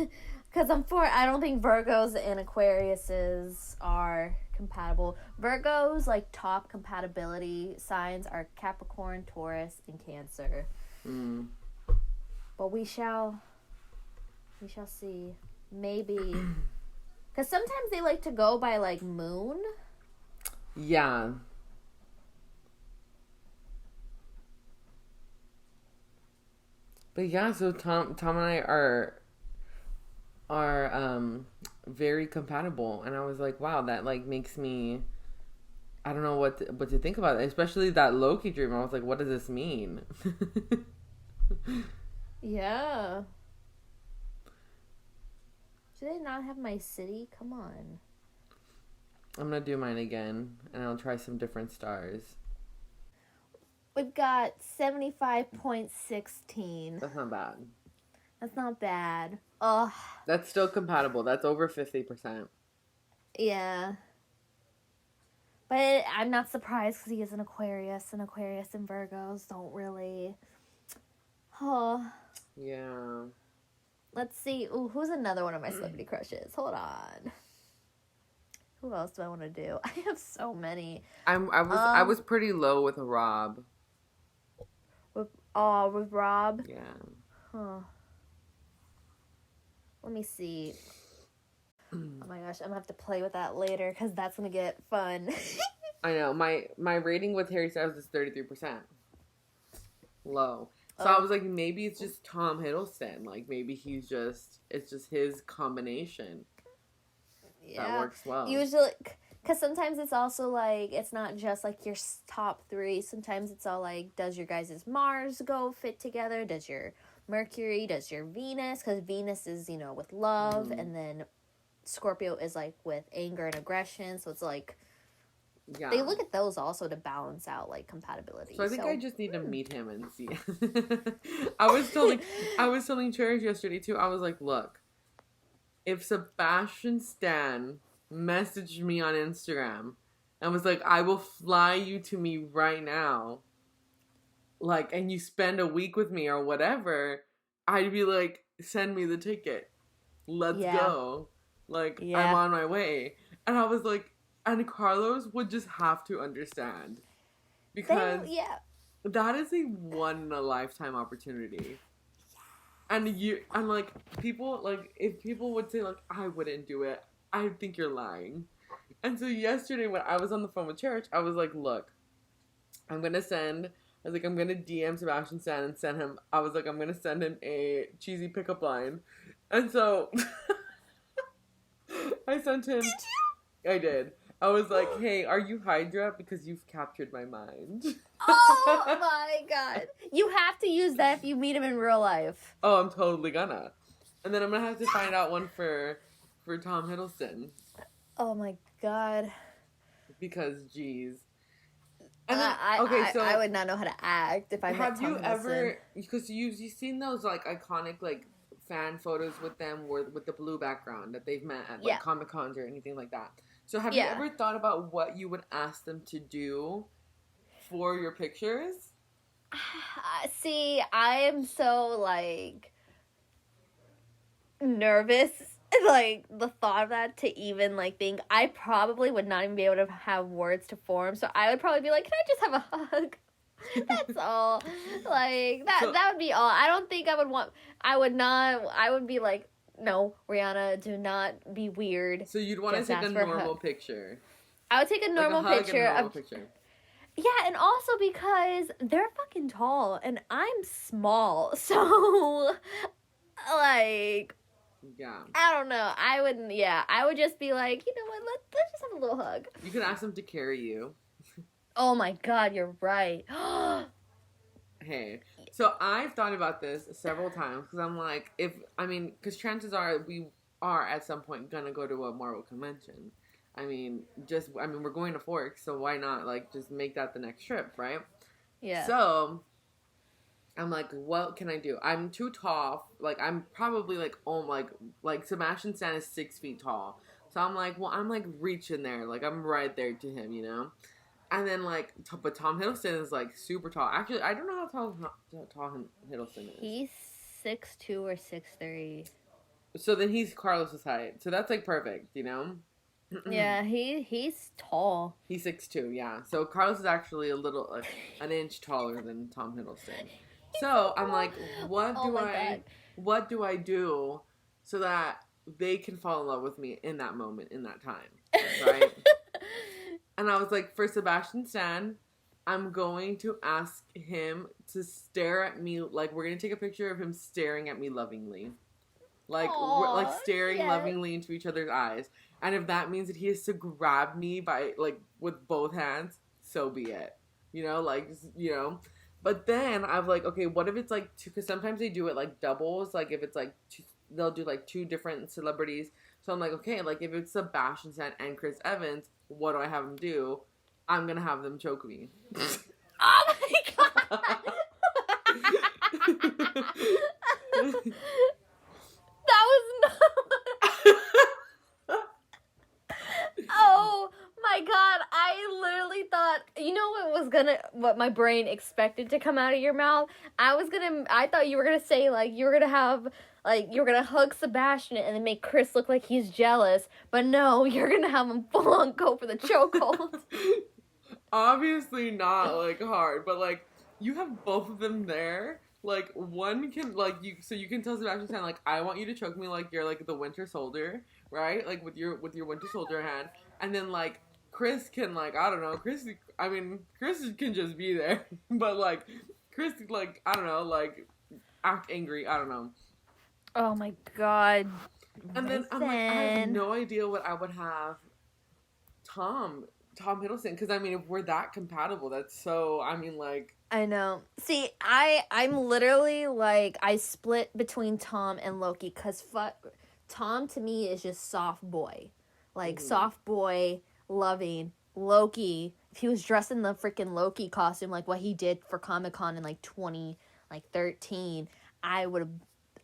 I don't think Virgos and Aquariuses are compatible. Virgos, like, top compatibility signs are Capricorn, Taurus, and Cancer. But we shall see. Maybe. Cause sometimes they like to go by, like, moon. Yeah. But yeah, so Tom and I are very compatible, and I was like, wow, that like makes me, I don't know what to think about it. Especially that Loki dream. I was like, what does this mean? Yeah. Do they not have my city? Come on. I'm gonna do mine again, and I'll try some different stars. We've got 75.16. That's not bad. That's not bad. Ugh. That's still compatible. That's over 50%. Yeah. But I'm not surprised because he is an Aquarius, and Aquarius and Virgos don't really... Oh. Yeah. Let's see. Ooh, who's another one of my celebrity crushes? Hold on. Who else do I want to do? I have so many. I was pretty low with Rob. With Rob? Yeah. Huh. Let me see. Oh my gosh, I'm gonna have to play with that later because that's gonna get fun. I know. My rating with Harry Styles is 33%. Low. So I was like, maybe it's just Tom Hiddleston. Like, maybe it's just his combination. Yeah. That works well. Usually, because sometimes it's also like, it's not just like your top three. Sometimes it's all like, does your guys' Mars go fit together? Does your Mercury? Does your Venus? Because Venus is, with love. And then Scorpio is like with anger and aggression. So it's like, yeah. They look at those also to balance out like compatibility. So I think I just need to meet him and see. I was telling Cherish yesterday too. I was like, look, if Sebastian Stan messaged me on Instagram and was like, I will fly you to me right now, like, and you spend a week with me or whatever, I'd be like, send me the ticket. Let's go. Like, I'm Yeah. on my way. And I was like, and Carlos would just have to understand. Because Yeah. that is a one in a lifetime opportunity. And like, people, like, if people would say, like, I wouldn't do it, I think you're lying. And so yesterday when I was on the phone with church, I was like, look, I'm going to send, I was like, I'm going to DM Sebastian Stan and send him, I was like, I'm going to send him a cheesy pickup line. And so I sent him. Did you? I did. I was like, hey, are you Hydra? Because you've captured my mind. Oh my god. You have to use that if you meet him in real life. Oh, I'm totally gonna. And then I'm gonna have to find out one for Tom Hiddleston. Oh my god. Because, geez. And then, I would not know how to act if I met Tom Hiddleston. Have you ever, because you've seen those, like, iconic, like, fan photos with them with the blue background that they've met at, like, Comic-Cons or anything like that. So have you ever thought about what you would ask them to do for your pictures? See, I am so, like, nervous, like, the thought of that to even, like, think. I probably would not even be able to have words to form, so I would probably be like, can I just have a hug? That's all. Like, that would be all. I don't think I would be like, no, Rihanna, do not be weird. So you'd want to take a normal picture. I would take a normal picture. Yeah, and also because they're fucking tall and I'm small. So, like, yeah. I don't know. I would just be like, you know what, let's just have a little hug. You could ask them to carry you. Oh my god, you're right. Hey, so I've thought about this several times because I'm like, because chances are we are at some point gonna go to a Marvel convention. We're going to Forks, so why not, like, just make that the next trip, right? Yeah. So, I'm like, what can I do? I'm too tall. Like, I'm probably, like, like Sebastian Stan is 6 feet tall. So I'm like, well, I'm, like, reaching there. Like, I'm right there to him, you know? And then, like, but Tom Hiddleston is, like, super tall. Actually, I don't know how tall Hiddleston is. He's 6'2" or 6'3". So then he's Carlos's height. So that's, like, perfect, you know? Yeah, he's tall. He's 6'2", yeah. So Carlos is actually an inch taller than Tom Hiddleston. So I'm like, what do I do so that they can fall in love with me in that moment, in that time, right? And I was like, for Sebastian Stan, I'm going to ask him to stare at me, like, we're going to take a picture of him staring at me lovingly. Like, we're, like, staring lovingly into each other's eyes. And if that means that he has to grab me by, like, with both hands, so be it. You know, like, you know. But then I'm like, okay, what if it's, like, because sometimes they do it, like, doubles. Like, if it's, like, they'll do, like, 2 different celebrities. So I'm like, okay, like, if it's Sebastian Stan and Chris Evans, what do I have them do? I'm going to have them choke me. Oh, my God. That was not... Oh, my God. I literally thought... You know what my brain expected to come out of your mouth? I thought you were going to say, like, you were going to have... Like, you're going to hug Sebastian and then make Chris look like he's jealous. But no, you're going to have him full on go for the chokehold. Obviously not, like, hard. But, like, you have both of them there. Like, one can, like, you can tell Sebastian Stan, like, I want you to choke me like you're, like, the Winter Soldier, right? Like, with your Winter Soldier hand. And then, like, Chris can, like, I don't know, Chris can just be there. But, like, Chris, like, I don't know, like, act angry, I don't know. Oh my God. And then I'm like, I have no idea what I would have Tom Hiddleston, because I mean, if we're that compatible, that's so, I mean, like, I know. See, I'm literally like, I split between Tom and Loki, because Tom to me is just soft boy, like soft boy, loving. Loki, if he was dressed in the freaking Loki costume, like what he did for Comic-Con in like 2013,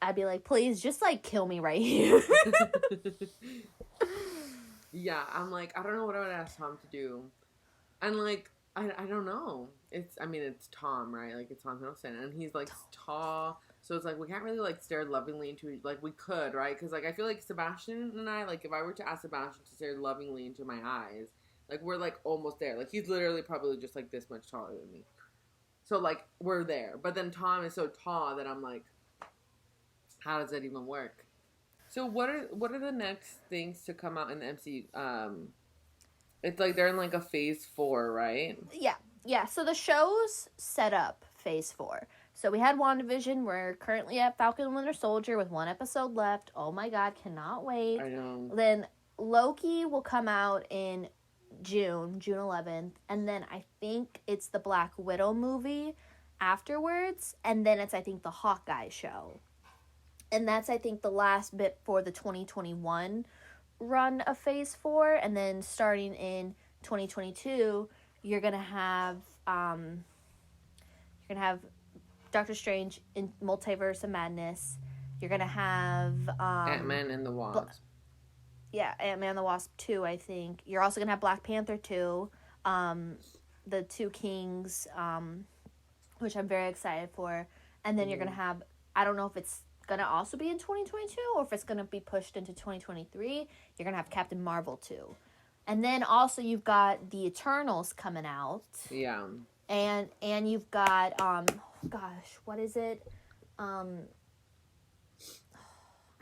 I'd be like, please, just, like, kill me right here. Yeah, I'm like, I don't know what I would ask Tom to do. And, like, I don't know. It's Tom, right? Like, it's Tom Hiddleston. And he's, like, tall. So it's like we can't really like stare lovingly into each, like we could, right? Because like I feel like Sebastian and I, like if I were to ask Sebastian to stare lovingly into my eyes, like we're like almost there. Like he's literally probably just like this much taller than me. So like we're there. But then Tom is so tall that I'm like, how does that even work? So what are the next things to come out in the MCU? It's like they're in like a phase 4, right? Yeah. So the show's set up phase 4. So we had WandaVision. We're currently at Falcon and Winter Soldier with 1 episode left. Oh my god, cannot wait. I know. Then Loki will come out in June 11th. And then I think it's the Black Widow movie afterwards. And then it's, I think, the Hawkeye show. And that's, I think, the last bit for the 2021 run of phase 4. And then starting in 2022, you're gonna have Doctor Strange in Multiverse of Madness. You're gonna have Ant-Man and the Wasp. Ant-Man and the Wasp 2, I think. You're also gonna have Black Panther 2, the Two Kings, which I'm very excited for. And then you're gonna have, I don't know if it's gonna also be in 2022 or if it's gonna be pushed into 2023. You're gonna have Captain Marvel 2. And then also you've got the Eternals coming out. Yeah. And you've got what is it? I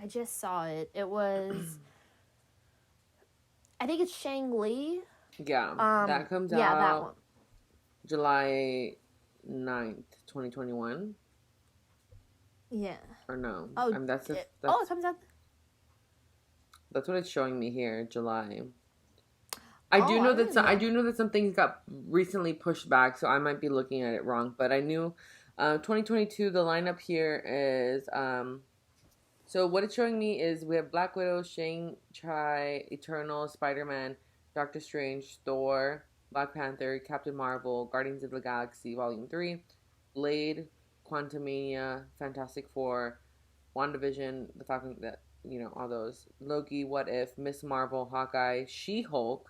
just saw it. It was I think it's Shang-Li. Yeah. That comes out that one. July 9th, 2021. Yeah. Or no. Oh, it comes out. That's what it's showing me here, July. I do know that some things got recently pushed back, so I might be looking at it wrong. But I knew 2022, the lineup here is... so what it's showing me is we have Black Widow, Shang-Chi, Eternal, Spider-Man, Doctor Strange, Thor, Black Panther, Captain Marvel, Guardians of the Galaxy Volume 3, Blade, Quantumania, Fantastic Four, WandaVision, The Falcon, all those. Loki, What If, Miss Marvel, Hawkeye, She-Hulk,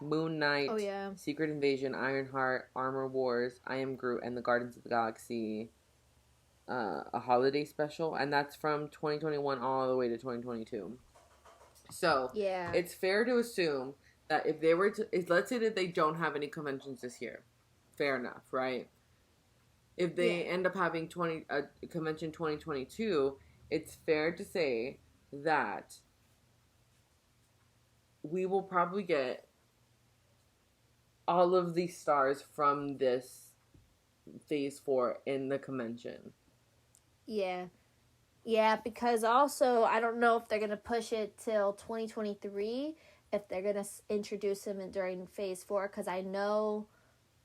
Moon Knight, Secret Invasion, Ironheart, Armor Wars, I Am Groot, and the Guardians of the Galaxy a holiday special, and that's from 2021 all the way to 2022. So it's fair to assume that if they were to, let's say that they don't have any conventions this year, fair enough, right? If they end up having a convention 2022, it's fair to say that we will probably get all of these stars from this phase 4 in the convention. Yeah, because also I don't know if they're going to push it till 2023, if they're going to introduce them during phase 4, because I know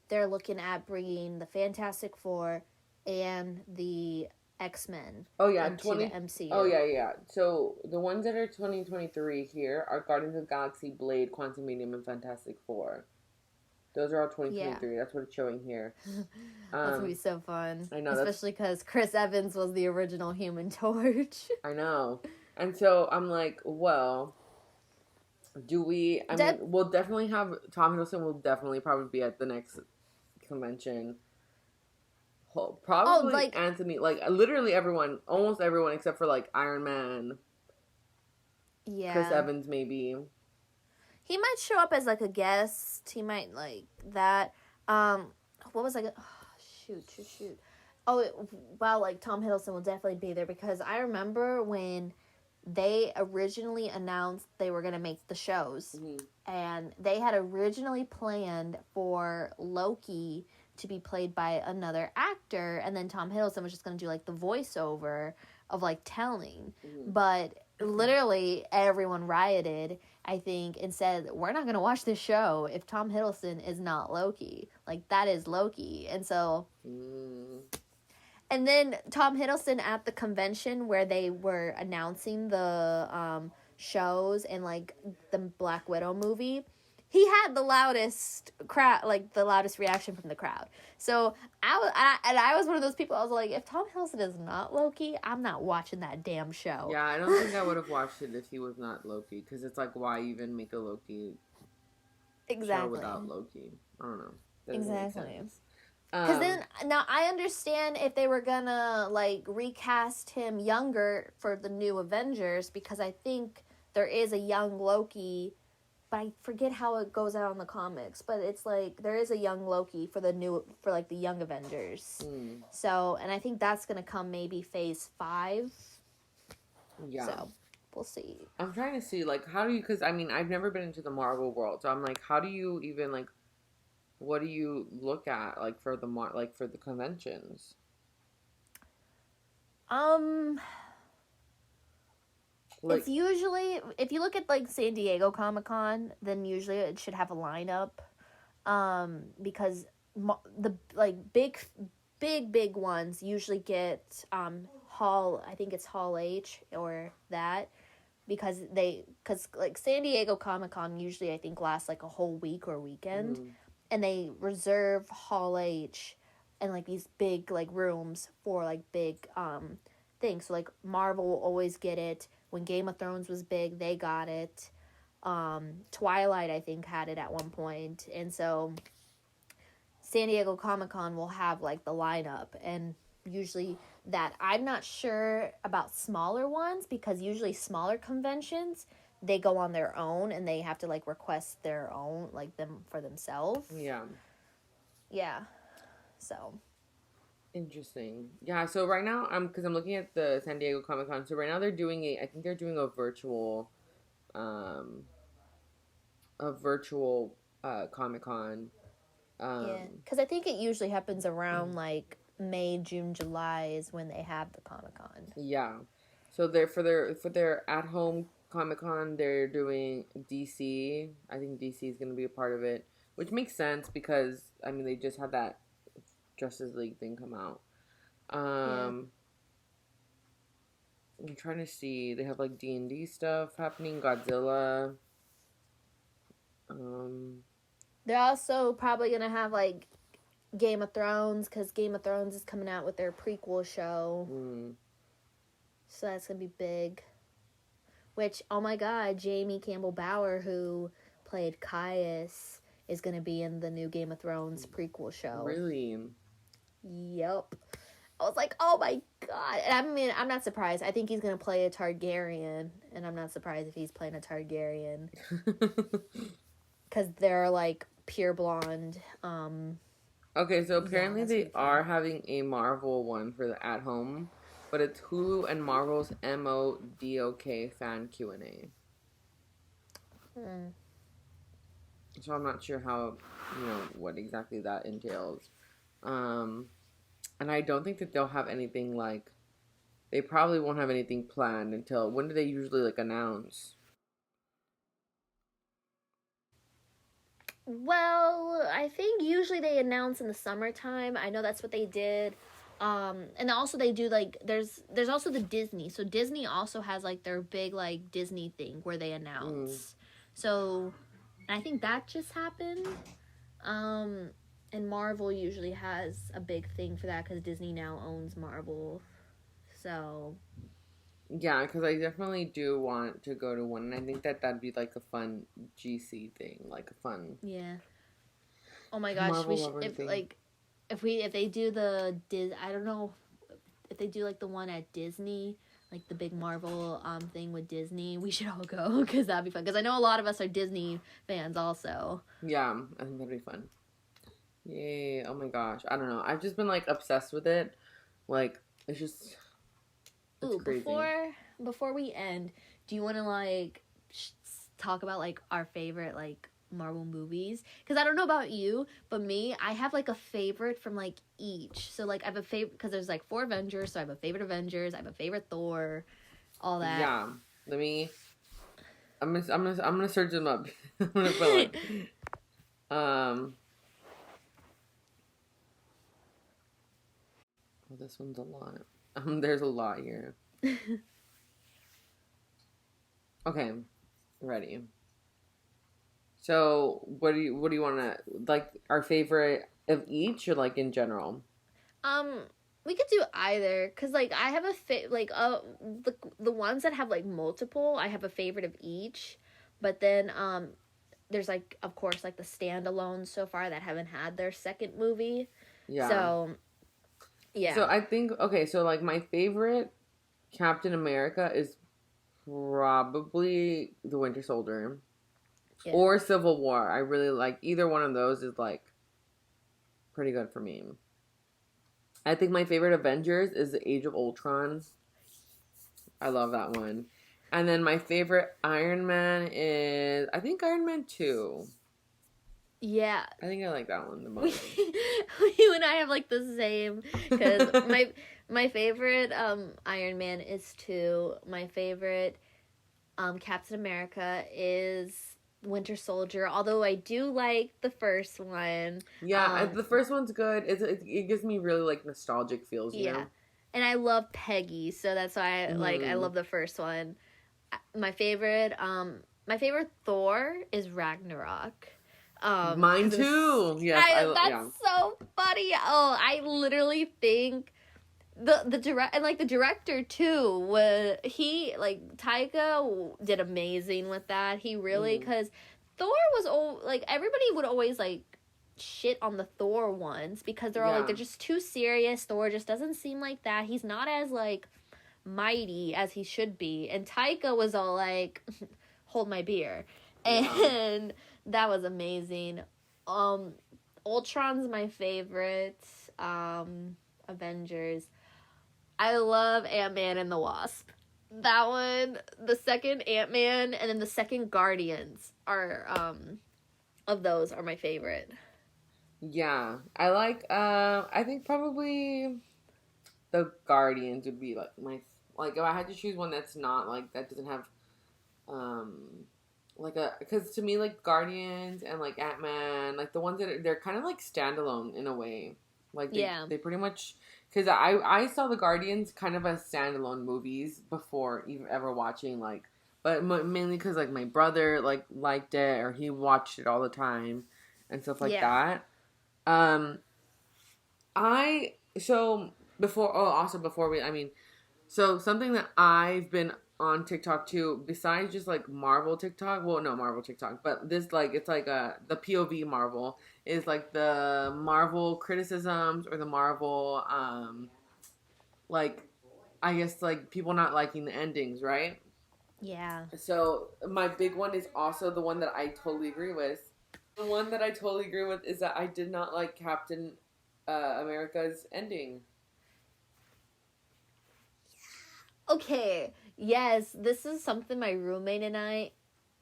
they're looking at bringing the Fantastic Four and the X-Men into the MCU. Oh, yeah. So the ones that are 2023 here are Guardians of the Galaxy, Blade, Quantumania, and Fantastic Four. Those are all 2023. That's what it's showing here. That's going to be so fun. I know. Especially because Chris Evans was the original Human Torch. I know. And so I'm like, well, we'll definitely have, Tom Hiddleston will definitely probably be at the next convention. Probably Anthony, literally everyone, almost everyone except for Iron Man. Yeah. Chris Evans maybe. He might show up as a guest. He might that. What was shoot. Oh, wow, Tom Hiddleston will definitely be there because I remember when they originally announced they were going to make the shows. Mm-hmm. And they had originally planned for Loki to be played by another actor, and then Tom Hiddleston was just going to do the voiceover of telling. Mm-hmm. But literally everyone rioted, I think, and said, we're not going to watch this show if Tom Hiddleston is not Loki. That is Loki. And so... And then Tom Hiddleston at the convention where they were announcing the shows and, the Black Widow movie, he had the loudest the loudest reaction from the crowd. So I was one of those people. I was like, if Tom Hiddleston is not Loki, I'm not watching that damn show. Yeah, I don't think I would have watched it if he was not Loki, because it's why even make a Loki show without Loki? I don't know. That exactly. Because then, now I understand if they were gonna, like, recast him younger for the new Avengers, because I think there is a young Loki, but I forget how it goes out in the comics, but it's, like, there is a young Loki for like, the young Avengers. So, and I think that's gonna come maybe phase 5. Yeah. So, we'll see. I'm trying to see, like, how do you, because, I mean, I've never been into the Marvel world, so I'm like, how do you even, like, what do you look at, like, for the conventions? Like, it's usually, if you look at, like, San Diego Comic-Con, then usually it should have a lineup, because the, like, big ones usually get, I think it's Hall H, or that, because like, San Diego Comic-Con usually, I think, lasts, like, a whole week or weekend, and they reserve Hall H and, like, these big, like, rooms for, like, big, things. So, like, Marvel will always get it. When Game of Thrones was big, they got it. Twilight, I think, had it at one point. And so San Diego Comic-Con will have, like, the lineup. And usually that, I'm not sure about smaller ones, because usually smaller conventions, they go on their own and they have to, like, request their own, like, them for themselves. Yeah. Yeah. So. Interesting. Yeah, so right now, because I'm looking at the San Diego Comic-Con, so right now I think they're doing a virtual Comic-Con. Yeah, because I think it usually happens around, like, May, June, July is when they have the Comic-Con. Yeah. So they're for their at-home Comic-Con, they're doing DC. I think DC is going to be a part of it, which makes sense because, I mean, they just had that Justice League thing come out. I'm trying to see. They have, like, D&D stuff happening, Godzilla. They're also probably going to have, like, Game of Thrones, because Game of Thrones is coming out with their prequel show. So that's going to be big. Which, oh my god, Jamie Campbell Bower, who played Caius, is going to be in the new Game of Thrones prequel show. Really? Yep. I was like, oh my god. And I mean, I'm not surprised. I think he's going to play a Targaryen, and I'm not surprised if he's playing a Targaryen. Because they're, like, pure blonde. Okay, so apparently they are having a Marvel one for the at-home, but it's Hulu and Marvel's MODOK fan Q&A. So I'm not sure how, what exactly that entails. And I don't think that they'll have anything, like, they probably won't have anything planned until, when do they usually, like, announce? Well, I think usually they announce in the summertime. I know that's what they did. And also they do, like, there's also the Disney. So Disney also has, like, their big, like, Disney thing where they announce. So, and I think that just happened. And Marvel usually has a big thing for that because Disney now owns Marvel. So. Yeah, because I definitely do want to go to one. And I think that that'd be, like, a fun GC thing. Like, a fun. Yeah. Oh my gosh. Marvel we should, if they do the I don't know if they do, like, the one at Disney, like the big Marvel thing with Disney, we should all go because that'd be fun. Because I know a lot of us are Disney fans also. Yeah, I think that'd be fun. Yay! Oh my gosh, I don't know. I've just been, like, obsessed with it. Like, it's just. It's crazy. Before we end, do you want to, like, talk about, like, our favorite, like, Marvel movies? Because I don't know about you, but me, I have, like, a favorite from, like, each. So, like, I have a favorite because there's, like, 4 Avengers. So I have a favorite Avengers. I have a favorite Thor. All that. Yeah. I'm gonna search them up. I'm gonna put, like, oh, this one's a lot. There's a lot here. Okay, ready. So, what do you want to, like, our favorite of each, or, like, in general? We could do either, cause, like, I have the ones that have, like, multiple, I have a favorite of each, but then there's, like, of course, like, the standalones so far that haven't had their second movie. Yeah. So, yeah. So I think, okay, so like my favorite Captain America is probably the Winter Soldier Yeah. or Civil War. I really like either one of those is like pretty good for me. I think my favorite Avengers is the Age of Ultron. I love that one. And then my favorite Iron Man is I think Iron Man 2. Yeah. I think I like that one the most. You and I have like the same, because my favorite Iron Man is 2. My favorite Captain America is Winter Soldier, although I do like the first one. Yeah, the first one's good. It gives me really like nostalgic feels, you know? And I love Peggy, so that's why I love the first one. My favorite Thor is Ragnarok. Mine too. Yes, that's so funny. Oh, I literally think the director too was he like Taika did amazing with that. He really, because Thor was like everybody would always like shit on the Thor ones because they're all like they're just too serious. Thor just doesn't seem like that. He's not as like mighty as he should be. And Taika was all like hold my beer. And that was amazing. Ultron's my favorite. Avengers. I love Ant-Man and the Wasp. That one, the second Ant-Man, and then the second Guardians are of those are my favorite. Yeah. I like I think probably the Guardians would be like my like if I had to choose one that's not like that doesn't have like because to me like Guardians and like Ant-Man like the ones that they're kind of like standalone in a way like they pretty much because I saw the Guardians kind of as standalone movies before even ever watching like but mainly because like my brother like liked it or he watched it all the time and stuff like that. I so before also before we I mean so something that I've been on TikTok too, besides just like Marvel TikTok, well no Marvel TikTok, but this like it's like the POV Marvel is like the Marvel criticisms or the Marvel like I guess like people not liking the endings, right? Yeah. So my big one is also the one that I totally agree with. The one that I totally agree with is that I did not like Captain America's ending. Okay, yes, this is something my roommate and I,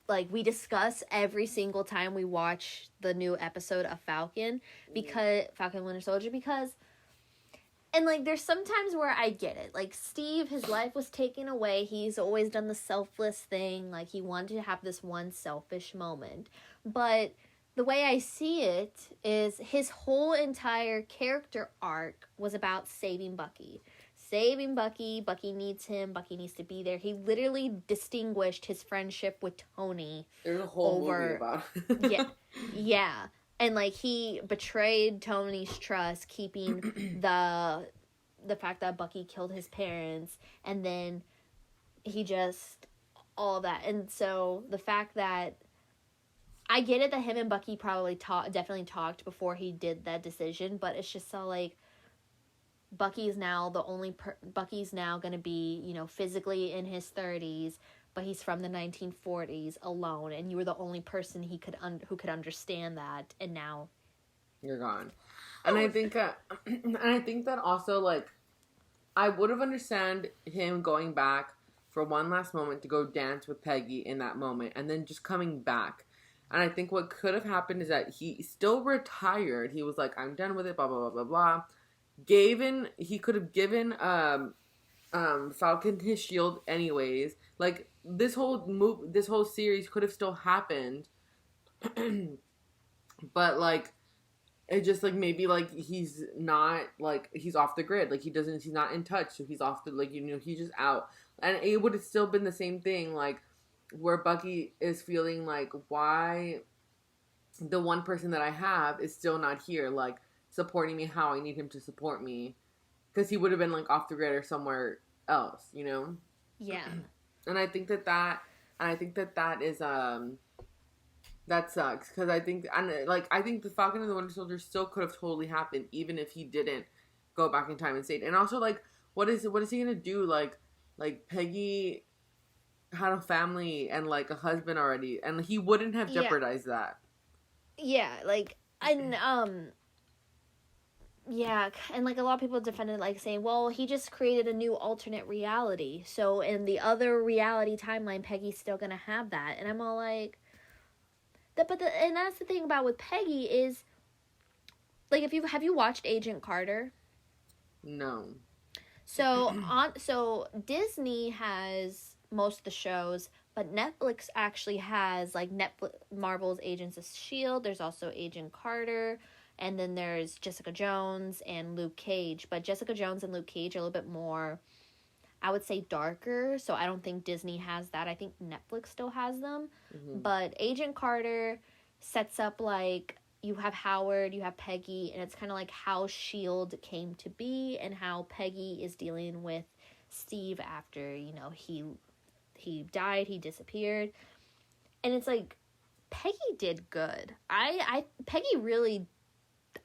like, we discuss every single time we watch the new episode of Falcon, because, Falcon Winter Soldier, because, and, like, there's sometimes where I get it. Like, Steve, his life was taken away, he's always done the selfless thing, like, he wanted to have this one selfish moment, but the way I see it is his whole entire character arc was about saving Bucky. Saving Bucky. Bucky needs him. Bucky needs to be there. He literally distinguished his friendship with Tony. There's a whole movie about it. Yeah. And like he betrayed Tony's trust, keeping the fact that Bucky killed his parents, and then he just all that. And so the fact that I get it that him and Bucky probably definitely talked before he did that decision, but it's just so like Bucky's now Bucky's now going to be, you know, physically in his 30s, but he's from the 1940s alone, and you were the only person who could understand that, and now you're gone. And I think that also like I would have understand him going back for one last moment to go dance with Peggy in that moment and then just coming back. And I think what could have happened is that he still retired. He was like, I'm done with it, blah, blah, blah, blah, blah. He could have given Falcon his shield anyways. Like this whole series could have still happened. But like it just like maybe like he's not like he's off the grid. Like he's not in touch, so he's off the like he's just out. And it would have still been the same thing like where Bucky is feeling like why the one person that I have is still not here like supporting me how I need him to support me, because he would have been like off the grid or somewhere else, you know. Yeah. And I think that is That sucks because I think, and like, I think the Falcon and the Winter Soldier still could have totally happened even if he didn't go back in time and stayed. And also, like, what is he gonna do? Like Peggy had a family and like a husband already, and he wouldn't have Yeah. jeopardized that. Yeah, like, and yeah, and like a lot of people defended, like saying, well, he just created a new alternate reality, so in the other reality timeline Peggy's still gonna have that. And I'm all like, and that's the thing about with Peggy is, like, if you have you watched Agent Carter? No. So Disney has most of the shows, but Netflix actually has like Netflix Marvel's Agents of Shield. There's also Agent Carter, and then there's Jessica Jones and Luke Cage. But Jessica Jones and Luke Cage are a little bit more, I would say, darker. So I don't think Disney has that. I think Netflix still has them. Mm-hmm. But Agent Carter sets up like you have Howard, you have Peggy, and it's kind of like how S.H.I.E.L.D. came to be and how Peggy is dealing with Steve after, he died, he disappeared. And it's like, Peggy did good. Peggy really,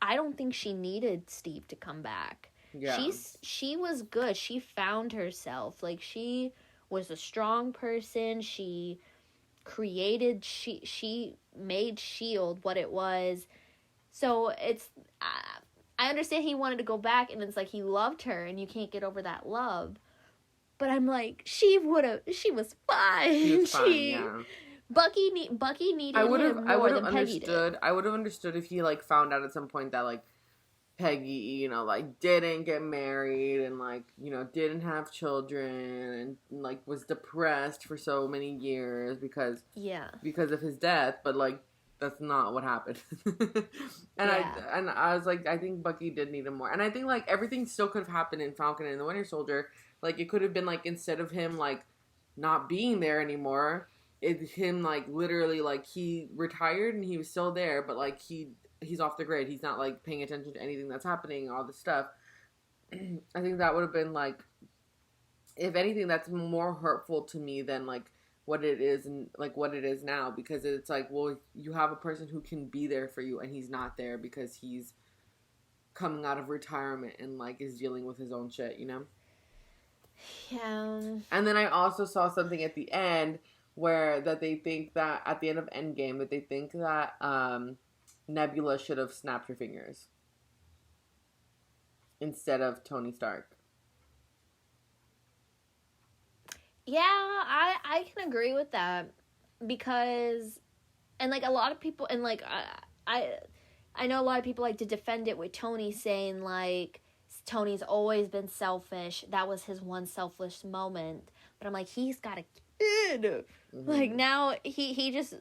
I don't think she needed Steve to come back. Yeah. She was good. She found herself. Like, she was a strong person. She made S.H.I.E.L.D. what it was. So it's, I understand he wanted to go back, and it's like he loved her, and you can't get over that love. But I'm like, she was fine. She was fine, yeah. Bucky needed him more than Peggy did. I would have understood if he like found out at some point that like Peggy, like didn't get married and like, didn't have children and like was depressed for so many years because of his death, but like that's not what happened. And I was like, I think Bucky did need him more. And I think like everything still could have happened in Falcon and the Winter Soldier. Like it could have been like, instead of him like not being there anymore, it's him like literally like he retired and he was still there, but like he's off the grid. He's not like paying attention to anything that's happening, all this stuff. I think that would have been like, if anything, that's more hurtful to me than like what it is and like what it is now, because it's like, well, you have a person who can be there for you and he's not there because he's coming out of retirement and like is dealing with his own shit, Yeah. And then I also saw something at the end where that they think that at the end of Endgame that they think that Nebula should have snapped her fingers instead of Tony Stark. Yeah, I can agree with that, because, and like a lot of people, and like I know a lot of people like to defend it with Tony saying like Tony's always been selfish. That was his one selfish moment. But I'm like, he's got a kid. Mm-hmm. Like now he just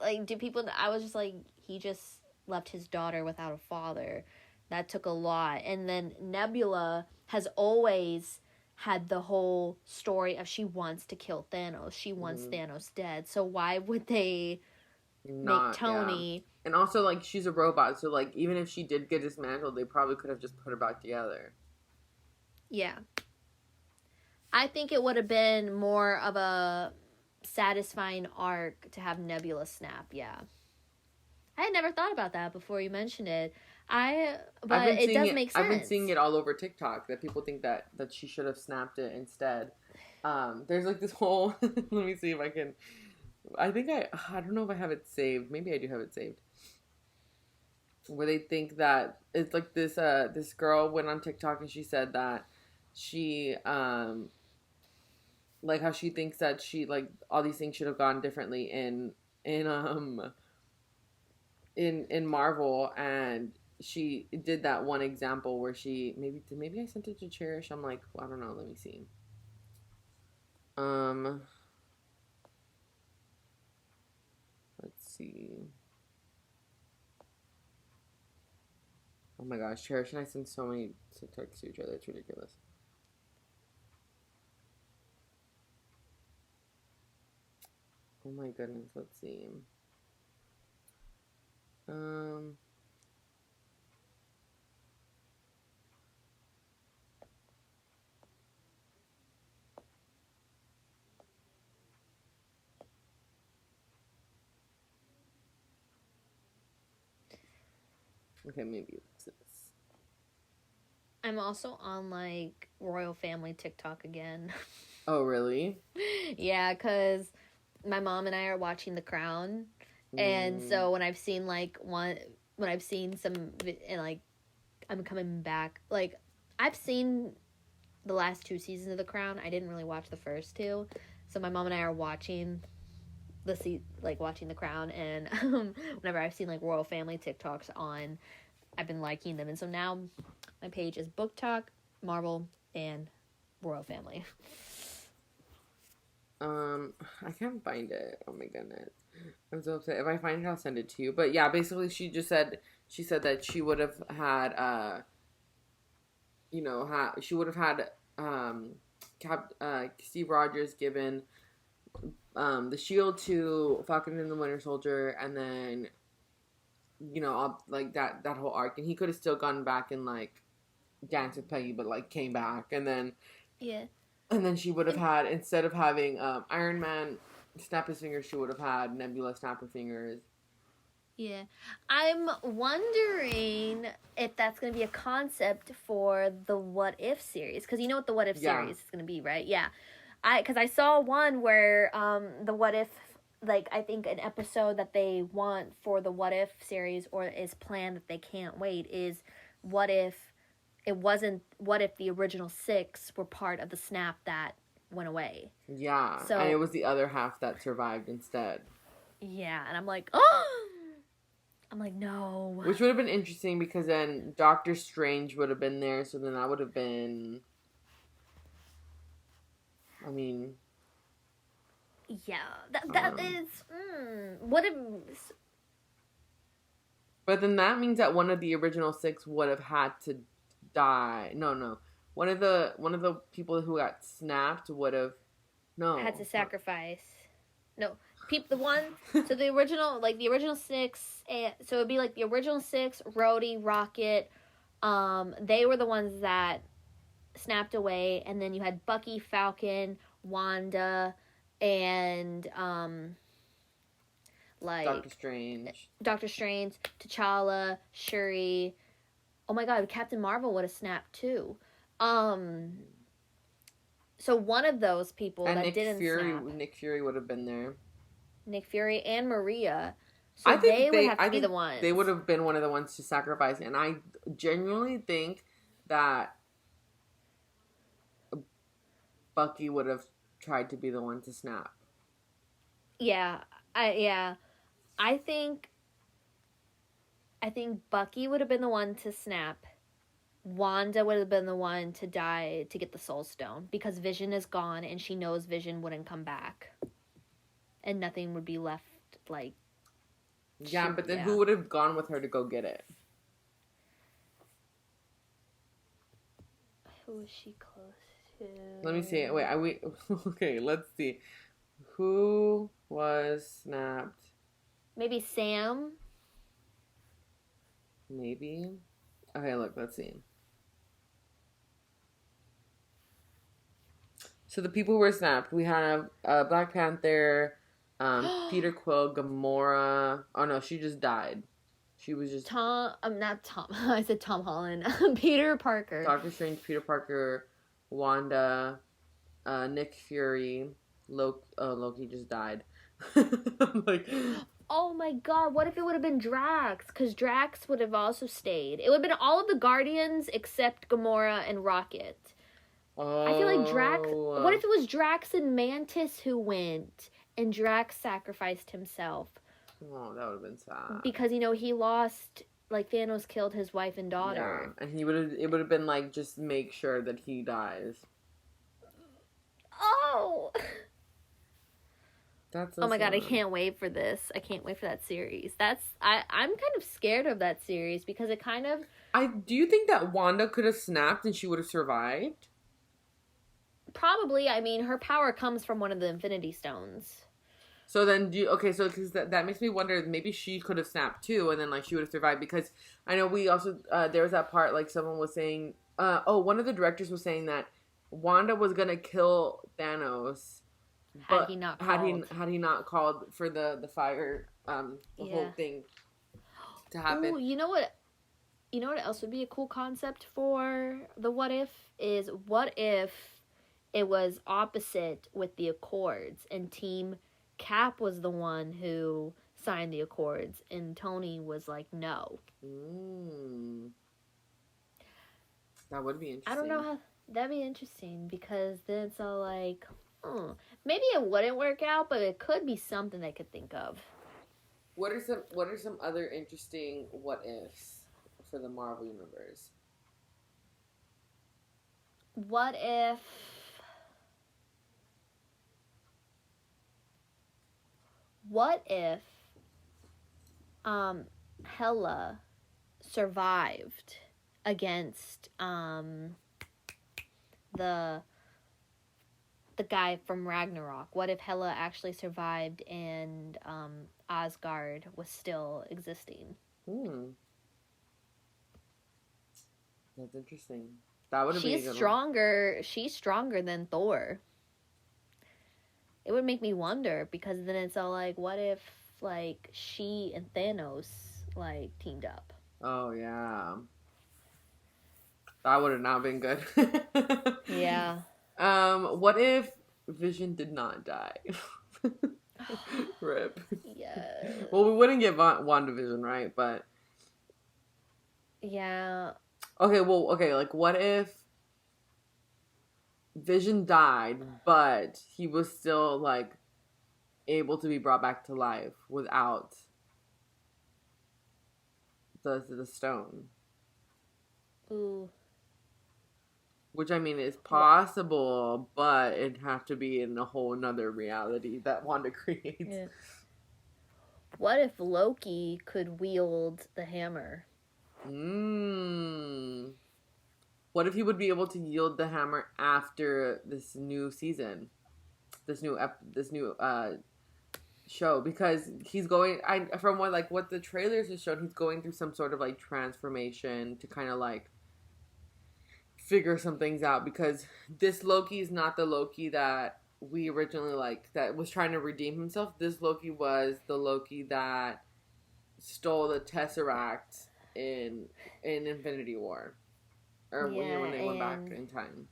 like, I was just like, he just left his daughter without a father. That took a lot. And then Nebula has always had the whole story of she wants to kill Thanos. She wants Thanos dead. So why would they make Tony... Yeah. And also, like, she's a robot, so, like, even if she did get dismantled, they probably could have just put her back together. Yeah. I think it would have been more of a satisfying arc to have Nebula snap, yeah. I had never thought about that before you mentioned it. But it does make sense. I've been seeing it all over TikTok, that people think that she should have snapped it instead. There's, like, this whole... Let me see if I can... I don't know if I have it saved. Maybe I do have it saved. Where they think that it's like this girl went on TikTok and she said that she like how she thinks that she like all these things should have gone differently in Marvel, and she did that one example where she maybe I sent it to Cherish. I'm like, well, I don't know, let me see. Let's see. Oh my gosh, Cherish and I send so many TikToks to each other. It's ridiculous. Oh my goodness, let's see. Okay, maybe it's this. I'm also on, like, royal family TikTok again. Oh, really? Yeah, because my mom and I are watching The Crown. And so when I've seen, like, when I've seen some, and, like, I'm coming back, like, I've seen the last 2 seasons of The Crown. I didn't really watch the first 2. So my mom and I are watching watching The Crown, and whenever I've seen, like, royal family TikToks on, I've been liking them. And so now my page is Book Talk, Marvel, and royal family. I can't find it. Oh my goodness. I'm so upset. If I find it, I'll send it to you. But yeah, basically she said that she would have had, she would have had, Steve Rogers given, the shield to Falcon and the Winter Soldier, and then, all, like, that whole arc. And he could have still gone back and, like, danced with Peggy, but, like, came back. And then... Yeah. And then she would have had, instead of having Iron Man snap his fingers, she would have had Nebula snap her fingers. Yeah. I'm wondering if that's going to be a concept for the What If series. Because you know what the What If series is going to be, right? Yeah. Because I saw one where the What If, like, I think an episode that they want for the What If series, or is planned that they can't wait, is what if the original 6 were part of the snap that went away? Yeah. So, and it was the other half that survived instead. Yeah. And I'm like, oh! I'm like, no. Which would have been interesting, because then Doctor Strange would have been there, so then that would have been... I mean... Yeah. That is... What if... But then that means that one of the original 6 would have had to die. No. One of the people who got snapped would have... No. Had to sacrifice. No. So the original 6, so it'd be like the original 6, Rhodey, Rocket, they were the ones that snapped away, and then you had Bucky, Falcon, Wanda, and like Doctor Strange, T'Challa, Shuri. Oh my God, Captain Marvel would have snapped too. So one of those people and that didn't snap. Nick Fury would have been there. Nick Fury and Maria. So they would have to be the ones. They would have been one of the ones to sacrifice. And I genuinely think that Bucky would have tried to be the one to snap. Yeah. I think Bucky would have been the one to snap. Wanda would have been the one to die to get the Soul Stone, because Vision is gone and she knows Vision wouldn't come back. And nothing would be left, like... Yeah, but then who would have gone with her to go get it? Who was she close to? Let me see. Wait, okay, let's see. Who was snapped? Maybe Sam? Maybe. Okay, look, let's see. So the people who were snapped, we have Black Panther... Peter Quill, Gamora. Oh no, she just died. She was just not Tom. I said Tom Holland. Peter Parker. Doctor Strange, Peter Parker, Wanda, Nick Fury, Loki just died. Like, oh my God! What if it would have been Drax? Because Drax would have also stayed. It would have been all of the Guardians except Gamora and Rocket. Oh. I feel like Drax. What if it was Drax and Mantis who went? And Drax sacrificed himself. Oh, that would have been sad. Because, he lost, like, Thanos killed his wife and daughter. Yeah, and it would have been, like, just make sure that he dies. Oh! That's so oh my sad. God, I can't wait for this. I can't wait for that series. I'm kind of scared of that series because it kind of... Do you think that Wanda could have snapped and she would have survived? Probably. I mean, her power comes from one of the Infinity Stones. So then, because that makes me wonder, maybe she could have snapped too, and then, like, she would have survived, because I know we also, there was that part, like, someone was saying, one of the directors was saying that Wanda was gonna kill Thanos, had he not called for the fire, whole thing to happen. Ooh, you know what? You know what else would be a cool concept for the what if is what if it was opposite with the Accords and Team Cap was the one who signed the Accords and Tony was like no. That would be interesting. I don't know how that'd be interesting because then it's all like, maybe it wouldn't work out, but it could be something I could think of. What are some other interesting what ifs for the Marvel universe? What if Hela survived against the guy from Ragnarok? What if Hela actually survived and Asgard was still existing? That's interesting. That would be a good stronger. One. She's stronger than Thor. It would make me wonder because then it's all like, what if like she and Thanos like teamed up? Oh yeah, that would have not been good. Yeah. What if Vision did not die? Rip. Yeah. Well, we wouldn't get WandaVision, right? But yeah. Okay. Like, what if Vision died, but he was still like able to be brought back to life without the stone? Ooh. Which, I mean, is possible, but it'd have to be in a whole nother reality that Wanda creates. Yeah. What if Loki could wield the hammer? What if he would be able to yield the hammer after this new season? This new show? Because he's going... from what the trailers have shown, he's going through some sort of, like, transformation to kind of, like, figure some things out, because this Loki is not the Loki that we originally that was trying to redeem himself. This Loki was the Loki that stole the Tesseract in Infinity War, or when they went back in time.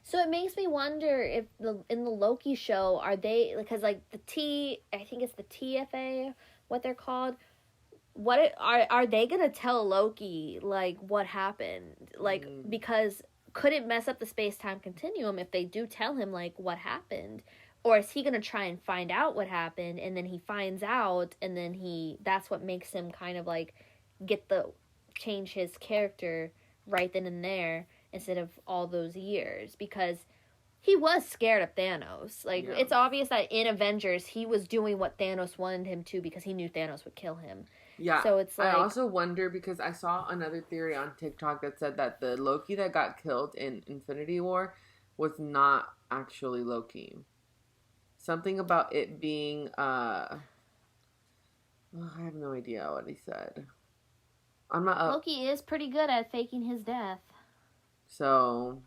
So it makes me wonder if in the Loki show are they, because like I think it's the TFA, what they're called. What are they gonna tell Loki like what happened? Like because could it mess up the space-time continuum if they do tell him like what happened? Or is he gonna try and find out what happened and then he finds out and then that's what makes him kind of like change his character right then and there instead of all those years, because he was scared of Thanos. Like it's obvious that in Avengers he was doing what Thanos wanted him to because he knew Thanos would kill him. Yeah. So it's like, I also wonder, because I saw another theory on TikTok that said that the Loki that got killed in Infinity War was not actually Loki. Something about it being I have no idea what he said. I'm not Loki is pretty good at faking his death. So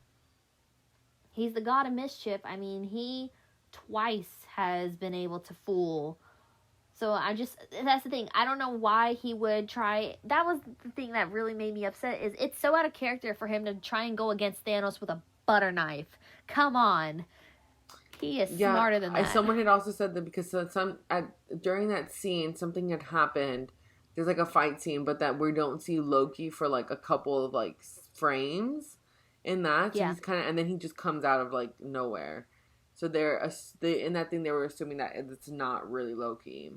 he's the god of mischief. I mean, he twice has been able to fool. So that's the thing. I don't know why he would try. That was the thing that really made me upset, is it's so out of character for him to try and go against Thanos with a butter knife. Come on. He is smarter than that. Someone had also said that because during that scene, something had happened. There's like a fight scene, but that we don't see Loki for like a couple of like frames in that. So he's kind of, and then he just comes out of like nowhere. So in that thing they were assuming that it's not really Loki,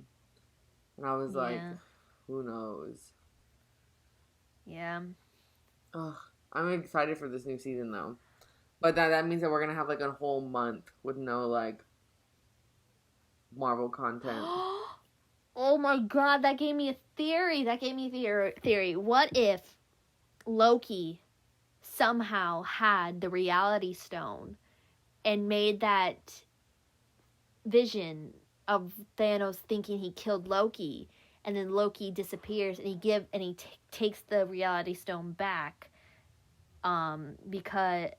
and I was like, who knows? Yeah. Ugh, I'm excited for this new season though, but that means that we're gonna have like a whole month with no like Marvel content. Oh my god, that gave me a theory. Theory. What if Loki somehow had the Reality Stone and made that vision of Thanos thinking he killed Loki, and then Loki disappears, and he takes the Reality Stone back, because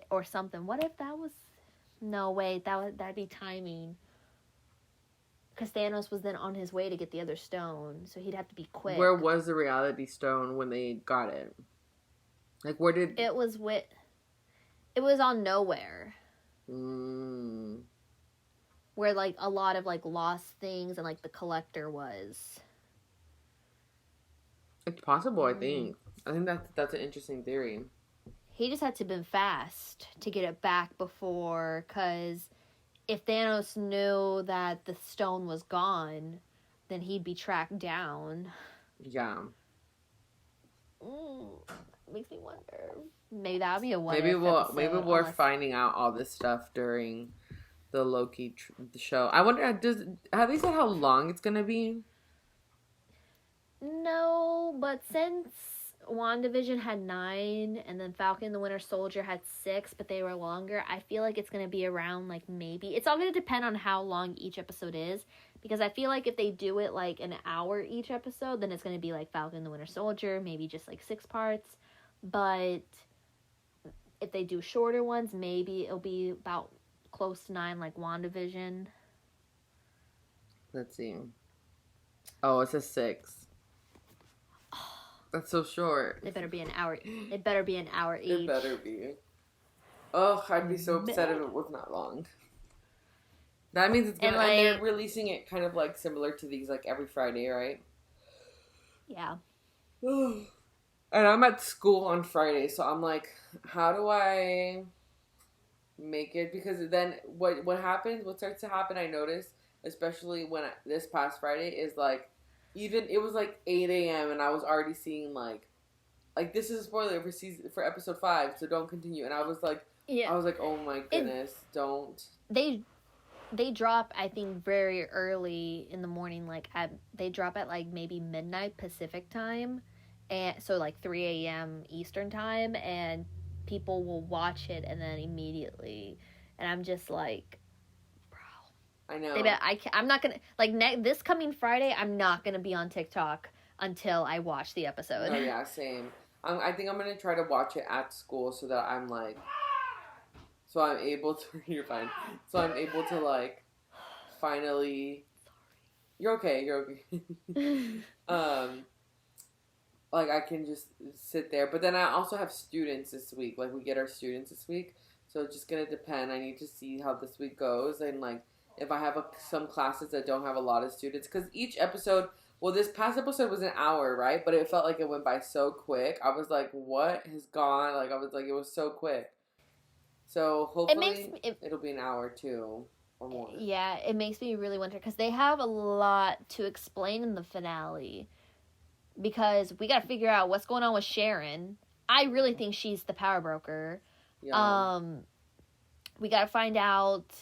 or something. What if that was? No, wait, that'd be timing. because Thanos was then on his way to get the other stone, so he'd have to be quick. Where was the reality stone when they got it? Like, where did... It was on Nowhere. Where, like, a lot of, like, lost things and, like, the collector was. It's possible, I think. I think that's an interesting theory. He just had to have been fast to get it back before, because if Thanos knew that the stone was gone, then he'd be tracked down. Yeah. Makes me wonder. Maybe that would be a what maybe episode, we're finding out all this stuff during the Loki the show. I wonder, have they said how long it's gonna be? No, but since WandaVision had 9, and then Falcon the Winter Soldier had 6, but they were longer, I feel like it's gonna be around, like, maybe... It's all gonna depend on how long each episode is, because I feel like if they do it, like, an hour each episode, then it's gonna be like Falcon the Winter Soldier, maybe just, like, 6 parts, but if they do shorter ones, maybe it'll be about close to 9, like WandaVision. Let's see. Oh, it's a 6. That's so short. It better be an hour. It better be an hour each. It better be. Oh, I'd be so upset if it was not long. That means it's gonna. And they're releasing it kind of like similar to these, like every Friday, right? Yeah. And I'm at school on Friday, so I'm like, how do I make it? Because then what happens? What starts to happen? I noticed, especially when this past Friday, is like, even it was like 8 a.m. and I was already seeing like this is a spoiler for episode 5, so don't continue. And I was like, oh my goodness, don't. They drop, I think, very early in the morning. Like they drop at like maybe midnight Pacific time, and so like 3 a.m. Eastern time, and people will watch it and then immediately, and I'm just like, I know. I'm not gonna this coming Friday. I'm not gonna be on TikTok until I watch the episode. Oh yeah, same. I think I'm gonna try to watch it at school so that I'm like, so I'm able to. You're fine. So I'm able to like, finally. You're okay. You're okay. Like I can just sit there, but then I also have students this week. Like we get our students this week, so it's just gonna depend. I need to see how this week goes and like. If I have some classes that don't have a lot of students. Because each episode... Well, this past episode was an hour, right? But it felt like it went by so quick. I was like, what has gone? Like, I was like, it was so quick. So, hopefully, it'll be an hour, too. Or more. Yeah, it makes me really wonder. Because they have a lot to explain in the finale. Because we got to figure out what's going on with Sharon. I really think she's the power broker. Yeah. We got to find out...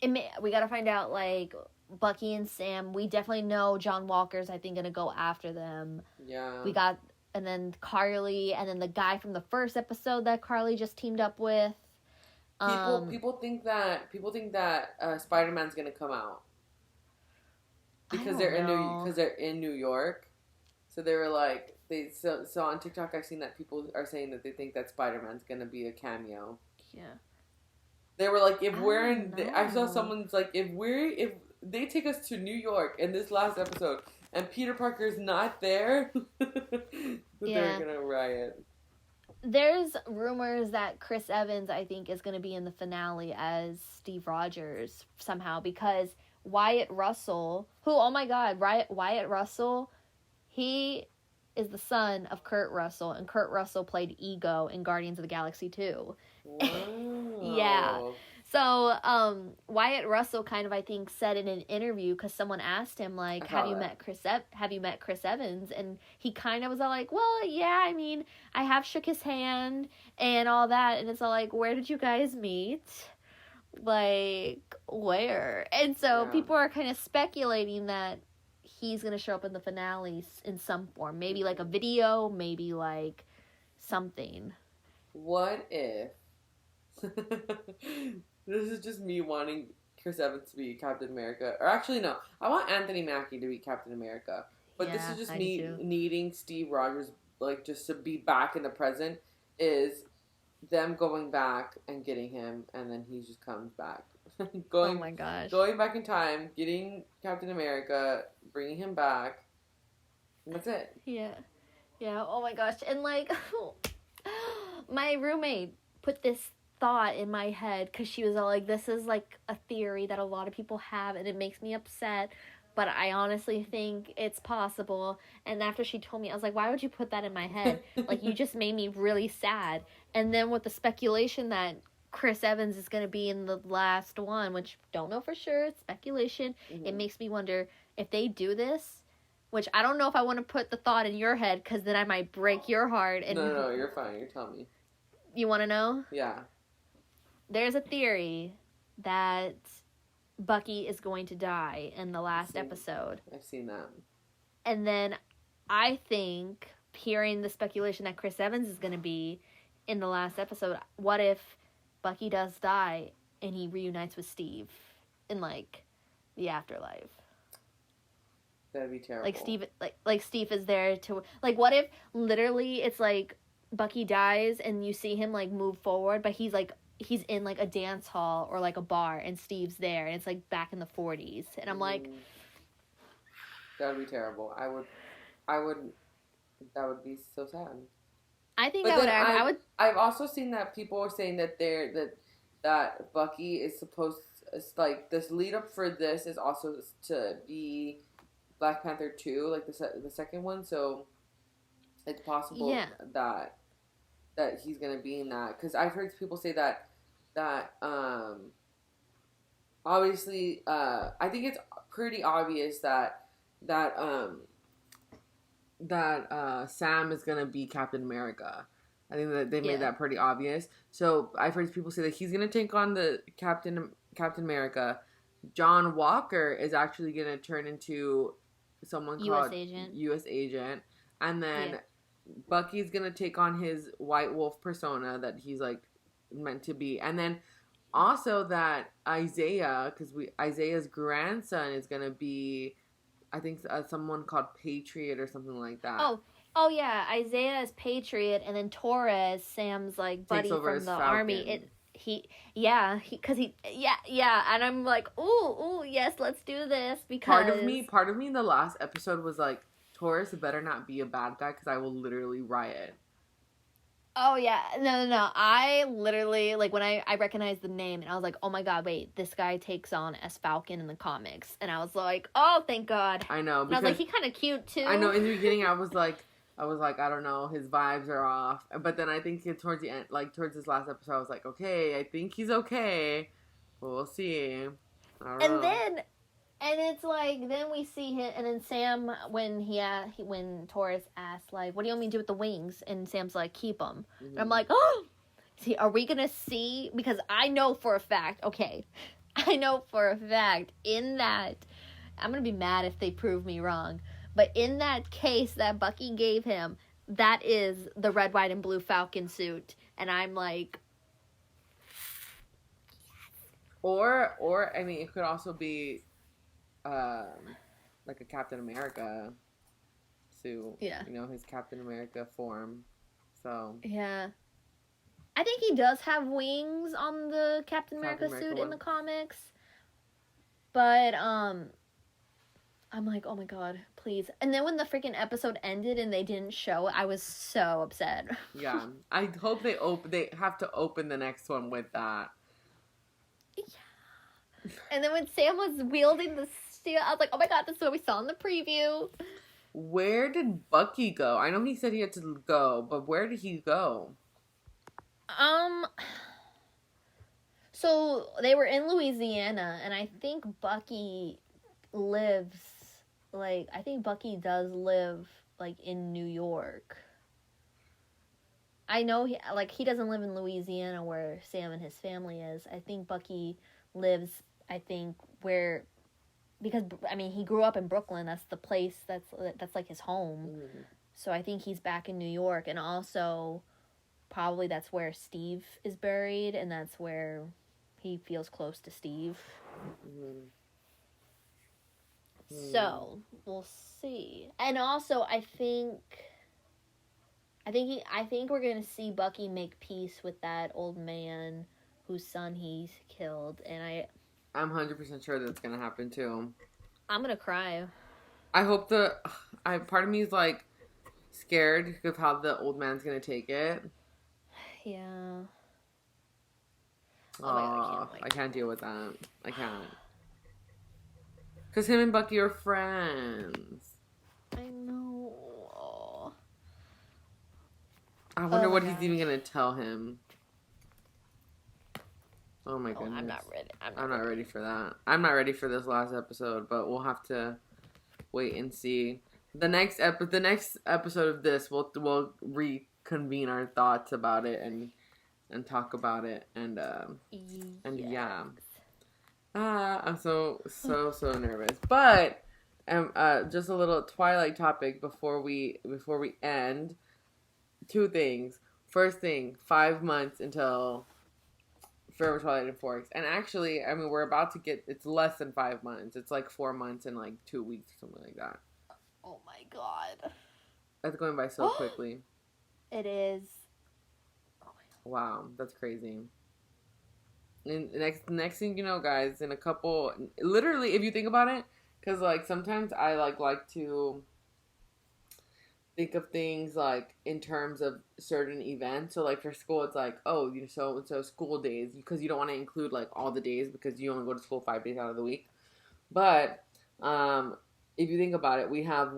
we gotta find out, like, Bucky and Sam. We definitely know John Walker's, I think, gonna go after them. Yeah. And then Carly, and then the guy from the first episode that Carly just teamed up with. People think that Spider-Man's gonna come out. Because they're in New York. So they were like, so on TikTok I've seen that people are saying that they think that Spider-Man's gonna be a cameo. Yeah. They were like, I saw someone's like, if they take us to New York in this last episode and Peter Parker's not there, they're gonna riot. There's rumors that Chris Evans, I think, is gonna be in the finale as Steve Rogers somehow, because Wyatt Russell, Wyatt Russell, he is the son of Kurt Russell, and Kurt Russell played Ego in Guardians of the Galaxy 2. Wow. Yeah. So, Wyatt Russell kind of, I think, said in an interview, because someone asked him, like, have you met Chris Evans? And he kind of was all like, well, yeah, I mean, I have shook his hand and all that. And it's all like, where did you guys meet? Like, where? And so people are kind of speculating that he's going to show up in the finale in some form. Maybe like a video, maybe like something. What if... This is just me wanting Chris Evans to be Captain America. Or actually, no. I want Anthony Mackie to be Captain America. But this is just me needing Steve Rogers, like, just to be back in the present. Is them going back and getting him, and then he just comes back. Oh going my gosh. going back in time, getting Captain America, bringing him back, and that's it. Yeah. Yeah. Oh my gosh. And like, my roommate put this thought in my head because she was all like, this is like a theory that a lot of people have and it makes me upset. But I honestly think it's possible. And after she told me, I was like, why would you put that in my head? Like, you just made me really sad. And then with the speculation that Chris Evans is going to be in the last one, which don't know for sure, it's speculation, it makes me wonder if they do this, which I don't know if I want to put the thought in your head because then I might break your heart. And No, you're fine. You're telling me. You want to know? Yeah. There's a theory that Bucky is going to die in the last episode. I've seen that. And then I think, hearing the speculation that Chris Evans is going to be in the last episode, what if Bucky does die and he reunites with Steve in, like, the afterlife? That'd be terrible. Like Steve is there to, like, what if literally it's like Bucky dies and you see him, like, move forward, but he's in, like, a dance hall or, like, a bar, and Steve's there, and it's, like, back in the 40s. And I'm like... That would be terrible. I would... That would be so sad. I think but I would... I've also seen that people are saying that that Bucky is supposed... It's like, this lead up for this is also to be Black Panther 2, like, the second one, so it's possible that he's gonna be in that. Because I've heard people say that obviously, I think it's pretty obvious that Sam is gonna be Captain America. I think that they made that pretty obvious. So I've heard people say that he's gonna take on the Captain America. John Walker is actually gonna turn into someone called U.S. Agent, and then Bucky's gonna take on his White Wolf persona that he's like meant to be, and then also that Isaiah's grandson is gonna be, I think, someone called Patriot or something like that. Oh yeah, Isaiah is Patriot, and then Torres, Sam's like buddy from the army. And I'm like, ooh, yes, let's do this, because part of me in the last episode was like, Taurus better not be a bad guy because I will literally riot. Oh yeah, no. I literally, like, when I recognized the name and I was like, oh my god, wait, this guy takes on as Falcon in the comics, and I was like, oh, thank God. I know. And I was like, he kind of cute too. I know. In the beginning, I was like, I don't know, his vibes are off. But then I think towards the end, like towards this last episode, I was like, okay, I think he's okay. We'll see. I don't know. And it's like, then we see him, and then Sam, when Taurus asks, like, what do you want me to do with the wings? And Sam's like, keep them. Mm-hmm. And I'm like, oh! See, are we gonna see? Because I know for a fact, in that, I'm gonna be mad if they prove me wrong, but in that case that Bucky gave him, that is the red, white, and blue Falcon suit. And I'm like... Or, I mean, it could also be... like a Captain America suit. Yeah. You know, his Captain America form. So. Yeah. I think he does have wings on the Captain America suit in the comics. But, I'm like, oh my god, please. And then when the freaking episode ended and they didn't show it, I was so upset. Yeah. I hope they have to open the next one with that. Yeah. And then when Sam was wielding the steel, I was like, oh my god, this is what we saw in the preview. Where did Bucky go? I know he said he had to go, but where did he go? So they were in Louisiana, and I think Bucky lives, like, I think Bucky does live, like, in New York. I know he doesn't live in Louisiana where Sam and his family is. I think Bucky lives, where, because, I mean, he grew up in Brooklyn. That's the place, that's like his home. Mm. So I think he's back in New York, and also probably that's where Steve is buried, and that's where he feels close to Steve. Mm. So, we'll see. And also, I think I think we're gonna see Bucky make peace with that old man whose son he's killed, and I'm 100% sure that's gonna happen too. I'm gonna cry. I hope part of me is like scared of how the old man's gonna take it. Yeah. Oh my God, I can't deal with that. I can't. Because him and Bucky are friends. I know. I wonder what he's even going to tell him. Oh my goodness. I'm not ready. I'm not ready for that. I'm not ready for this last episode, but we'll have to wait and see. The next episode of this, we'll reconvene our thoughts about it and talk about it and yeah. I'm so nervous. But just a little Twilight topic before we end. Two things. First thing, 5 months until Forever Twilight and Forks. And actually, I mean, we're about to get, it's less than 5 months. It's like 4 months and like 2 weeks, something like that. Oh my God. That's going by so quickly. It is. Oh my God. Wow, that's crazy. And next thing you know, guys, in a couple, literally, if you think about it, because like sometimes I like to think of things like in terms of certain events. So like for school, it's like, oh, so school days, because you don't want to include like all the days because you only go to school 5 days out of the week. But if you think about it, we have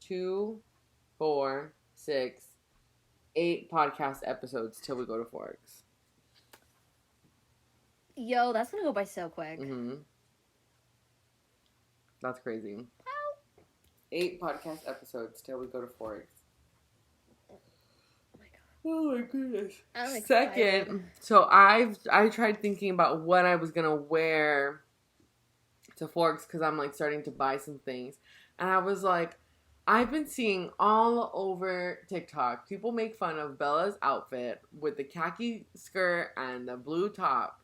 2, 4, 6, 8 podcast episodes till we go to Forks. Yo, that's gonna go by so quick. Mm-hmm. That's crazy. 8 podcast episodes till we go to Forks. Oh my goodness. Second, so I tried thinking about what I was gonna wear to Forks because I'm like starting to buy some things, and I was like, I've been seeing all over TikTok people make fun of Bella's outfit with the khaki skirt and the blue top.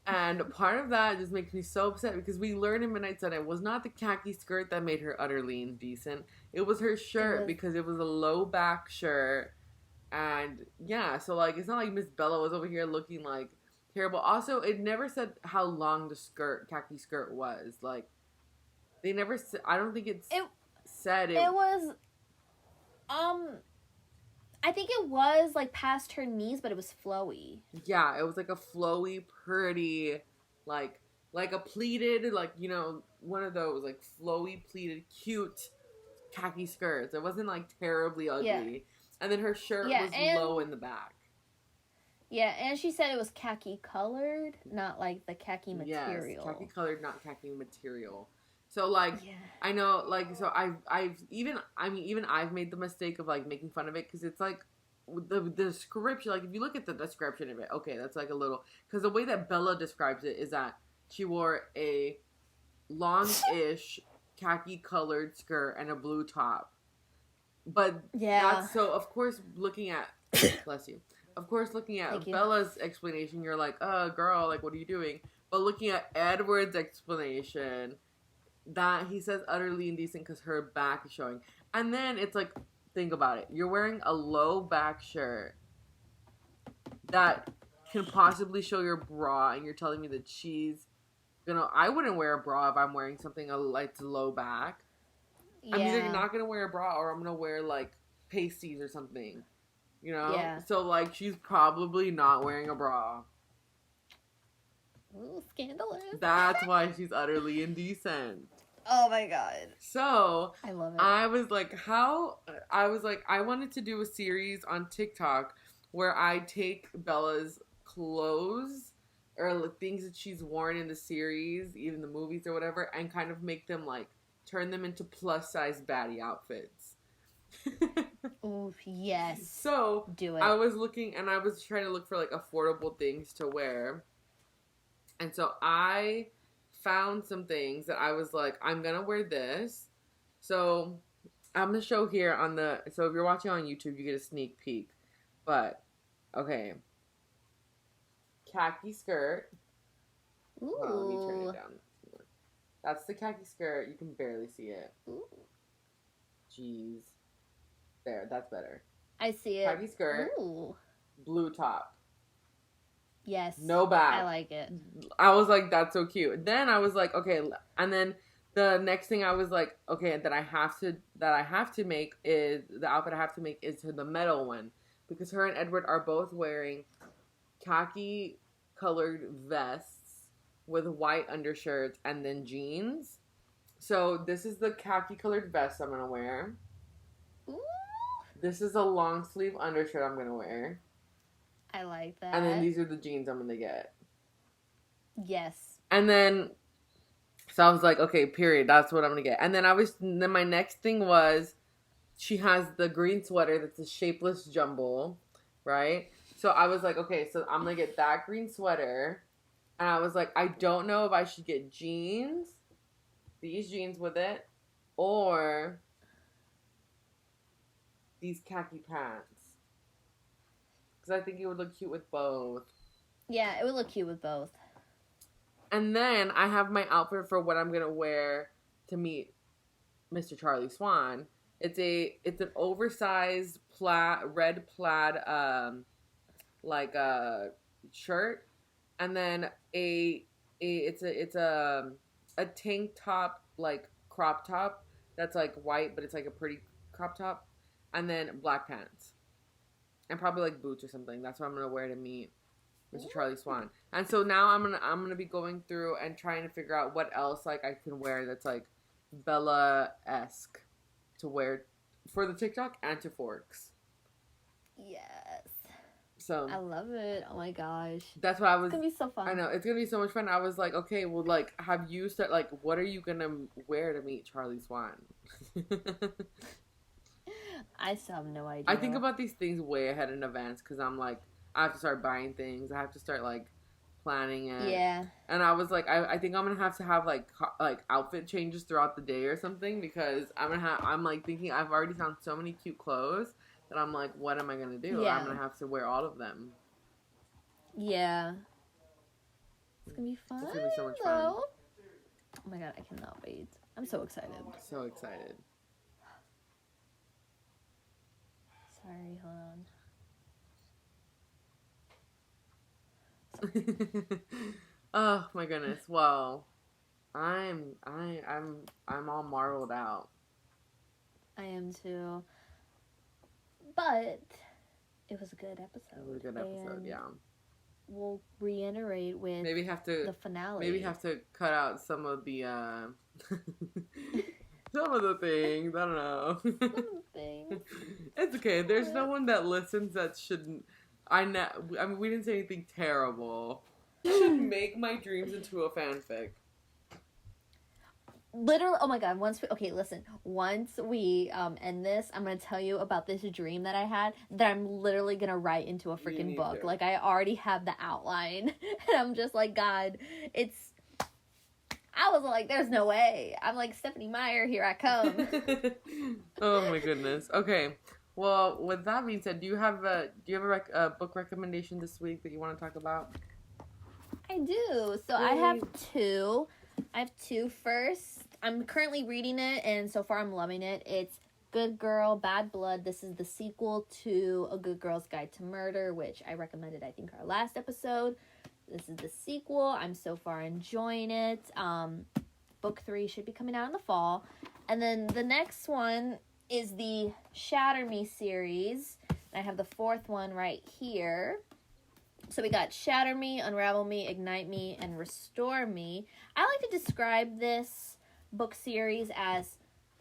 And part of that just makes me so upset because we learned in Midnight Sun it was not the khaki skirt that made her utterly indecent. It was her shirt because it was a low back shirt. And yeah, so like it's not like Miss Bella was over here looking like terrible. Also, it never said how long the khaki skirt was. Like they never said, I don't think it said it. It was I think it was like past her knees, but it was flowy. Yeah, it was like a flowy, pretty, like a pleated, like, you know, one of those like flowy, pleated, cute khaki skirts. It wasn't like terribly ugly. Yeah. And then her shirt was low in the back. Yeah, and she said it was khaki colored, not like the khaki material. Yes, khaki colored, not khaki material. So, like, I know, like, so I've made the mistake of, like, making fun of it, because it's, like, the description, like, if you look at the description of it, okay, that's, like, a little, because the way that Bella describes it is that she wore a long-ish khaki-colored skirt and a blue top. But, that's, so, of course, looking at, bless you, of course, looking at Bella's explanation, you're like, girl, like, what are you doing? But looking at Edward's explanation, that he says utterly indecent because her back is showing. And then it's like, think about it. You're wearing a low back shirt that can possibly show your bra, and you're telling me that she's gonna... I wouldn't wear a bra if I'm wearing something that's low back. Yeah. I'm either not gonna wear a bra or I'm gonna wear, like, pasties or something. You know? Yeah. So, like, she's probably not wearing a bra. Ooh, scandalous. That's why she's utterly indecent. Oh my god. So, I love it. I was like, I wanted to do a series on TikTok where I take Bella's clothes or things that she's worn in the series, even the movies or whatever, and kind of make them like, turn them into plus size baddie outfits. Oh, yes. So, do it. I was looking and I was trying to look for like affordable things to wear. And so I found some things that I was like, I'm going to wear this. So I'm going to show here on so if you're watching on YouTube, you get a sneak peek. But, okay. Khaki skirt. Ooh. Oh, let me turn it down. That's the khaki skirt. You can barely see it. Ooh. Jeez. There, that's better. I see it. Khaki skirt. Ooh. Blue top. Yes. No back. I like it. I was like, that's so cute. Then I was like, okay. And then the next thing I was like, okay, that I have to make is the outfit I have to make is to the metal one, because her and Edward are both wearing khaki colored vests with white undershirts and then jeans. So this is the khaki colored vest I'm gonna wear. Ooh. This is a long sleeve undershirt I'm gonna wear. I like that. And then these are the jeans I'm gonna get. Yes. And then, so I was like, okay, period. That's what I'm gonna get. And then then my next thing was, she has the green sweater that's a shapeless jumble, right? So I was like, okay, so I'm gonna get that green sweater. And I was like, I don't know if I should get jeans, these jeans with it, or these khaki pants. Because I think it would look cute with both. Yeah, it would look cute with both. And then I have my outfit for what I'm going to wear to meet Mr. Charlie Swan. It's an oversized red plaid shirt, and then it's a tank top, like crop top that's like white, but it's like a pretty crop top, and then black pants. And probably like boots or something. That's what I'm gonna wear to meet Mr. Charlie Swan. And so now I'm gonna be going through and trying to figure out what else like I can wear that's like Bella-esque to wear for the TikTok and to Forks. Yes. So I love it. Oh my gosh. That's what I was. It's gonna be so fun. I know it's gonna be so much fun. I was like, okay, well, like, have you start like, what are you gonna wear to meet Charlie Swan? I still have no idea. I think about these things way ahead in advance because I'm like, I have to start buying things. I have to start like planning it. Yeah. And I was like, I think I'm gonna have to have like outfit changes throughout the day or something, because I'm like thinking I've already found so many cute clothes that I'm like, what am I gonna do? Yeah. I'm gonna have to wear all of them. Yeah. It's gonna be fun. It's gonna be so much though. fun. Oh my god, I cannot wait. I'm so excited. So excited. Sorry, hold on. Oh my goodness. Well, I'm all marveled out. I am too. But it was a good episode. It was a good episode, and yeah. We'll reiterate with maybe have to the finale. Maybe have to cut out some of the some of the things. I don't know. Some of the things. It's okay. There's no one that listens that shouldn't. I mean, we didn't say anything terrible. You should make my dreams into a fanfic. Literally, oh my god, once we end this, I'm gonna tell you about this dream that I had that I'm literally gonna write into a freaking book. To. Like, I already have the outline, and I'm just like, God, I was like, there's no way. I'm like, Stephanie Meyer, here I come. Oh my goodness. Okay. Well, with that being said, do you have a book recommendation this week that you want to talk about? I do. So I have two. First, I'm currently reading it, and so far I'm loving it. It's Good Girl, Bad Blood. This is the sequel to A Good Girl's Guide to Murder, which I recommended, I think, our last episode. This is the sequel. I'm so far enjoying it. Book 3 should be coming out in the fall. And then the next one is the Shatter Me series. I have the 4th one right here. So we got Shatter Me, Unravel Me, Ignite Me, and Restore Me. I like to describe this book series as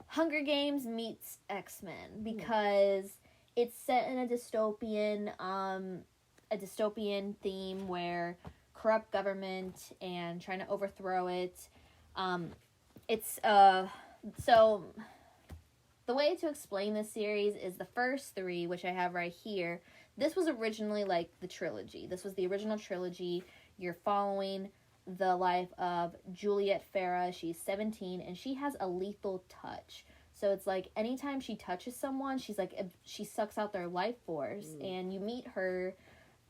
Hunger Games meets X-Men, because it's set in a dystopian theme where corrupt government and trying to overthrow it. So the way to explain this series is the first 3, which I have right here. This was originally like the trilogy. This was the original trilogy. You're following the life of Juliet Farah. She's 17 and she has a lethal touch. So it's like anytime she touches someone, she's like, she sucks out their life force. And you meet her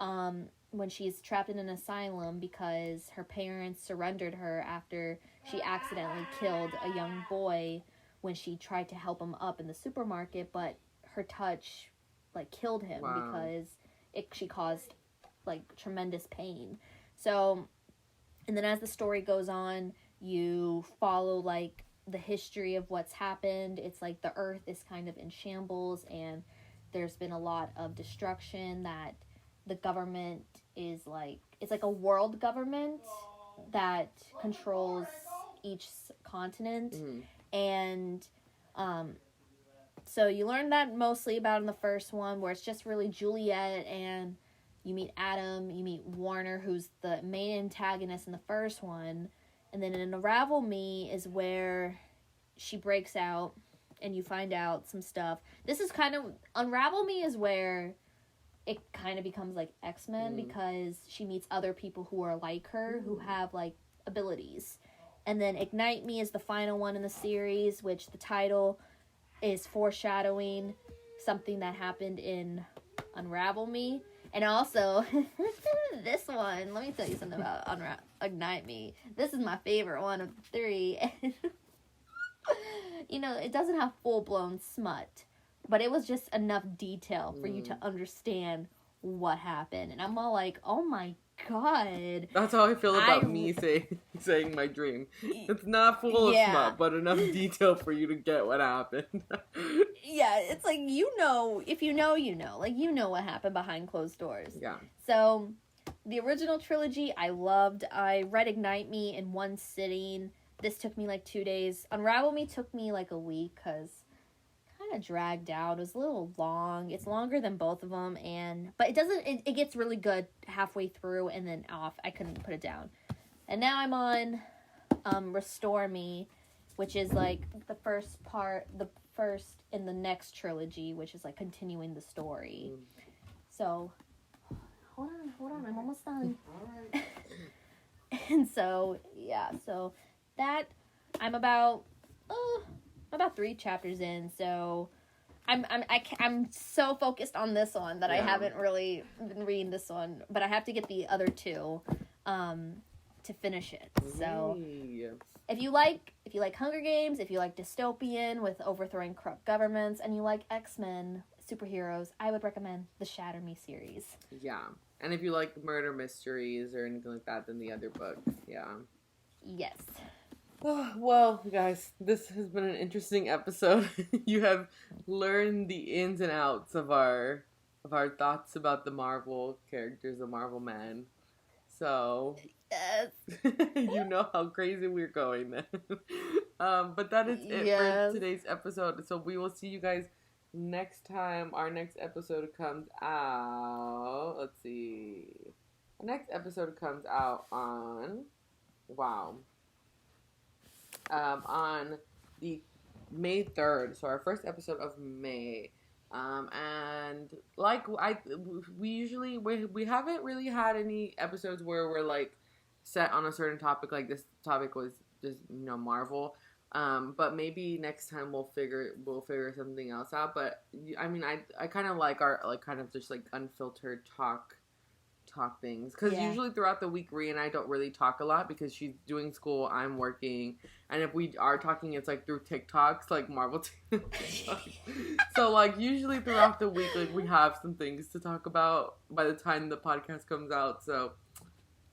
when she's trapped in an asylum because her parents surrendered her after she accidentally killed a young boy when she tried to help him up in the supermarket, but her touch, like, killed him because she caused, like, tremendous pain. So, and then as the story goes on, you follow, like, the history of what's happened. It's like the earth is kind of in shambles, and there's been a lot of destruction that the government is like, it's like a world government that controls each continent. And so you learn that mostly about in the first one, where it's just really Juliet, and you meet Adam, you meet Warner, who's the main antagonist in the first one. And then in Unravel Me is where she breaks out and you find out some stuff. This is kind of, Unravel Me is where it kind of becomes like X-Men, because she meets other people who are like her, who have like abilities. And then Ignite Me is the final one in the series, which the title is foreshadowing something that happened in Unravel Me. And also, this one, let me tell you something about Ignite Me. This is my favorite one of the three. You know, it doesn't have full-blown smut, but it was just enough detail for you to understand what happened. And I'm all like, oh my god. That's how I feel about me saying my dream. It's not full of smut, but enough detail for you to get what happened. Yeah, it's like, you know, if you know, you know. Like, you know what happened behind closed doors. Yeah. So, the original trilogy I loved. I read Ignite Me in one sitting. This took me like 2 days. Unravel Me took me like a week, because kind of dragged out. It was a little long. It's longer than both of them, but it gets really good halfway through and then off. I couldn't put it down. And now I'm on Restore Me, which is like the first in the next trilogy, which is like continuing the story. So hold on, I'm almost done. All right. And so that I'm about 3 chapters in, so I'm so focused on this one that I haven't really been reading this one, but I have to get the other 2 to finish it. So if you like Hunger Games, if you like dystopian with overthrowing corrupt governments, and you like X-Men superheroes, I would recommend the Shatter Me series. Yeah. And if you like murder mysteries or anything like that, then the other book. Yeah. Yes. Oh, well, guys, this has been an interesting episode. You have learned the ins and outs of our thoughts about the Marvel characters, the Marvel Man. So, yes. You know how crazy we're going then. But that is it for today's episode. So we will see you guys next time. Our next episode comes out. Let's see. Our next episode comes out on the May 3rd, so our first episode of May. And like we haven't really had any episodes where we're like set on a certain topic. Like this topic was just, you know, Marvel. But maybe next time we'll figure something else out. But I mean, I kind of like our like kind of just like unfiltered talk things, because usually throughout the week Rhea and I don't really talk a lot because she's doing school, I'm working, and if we are talking it's like through TikToks, like Marvel TikToks. So like usually throughout the week like we have some things to talk about by the time the podcast comes out. So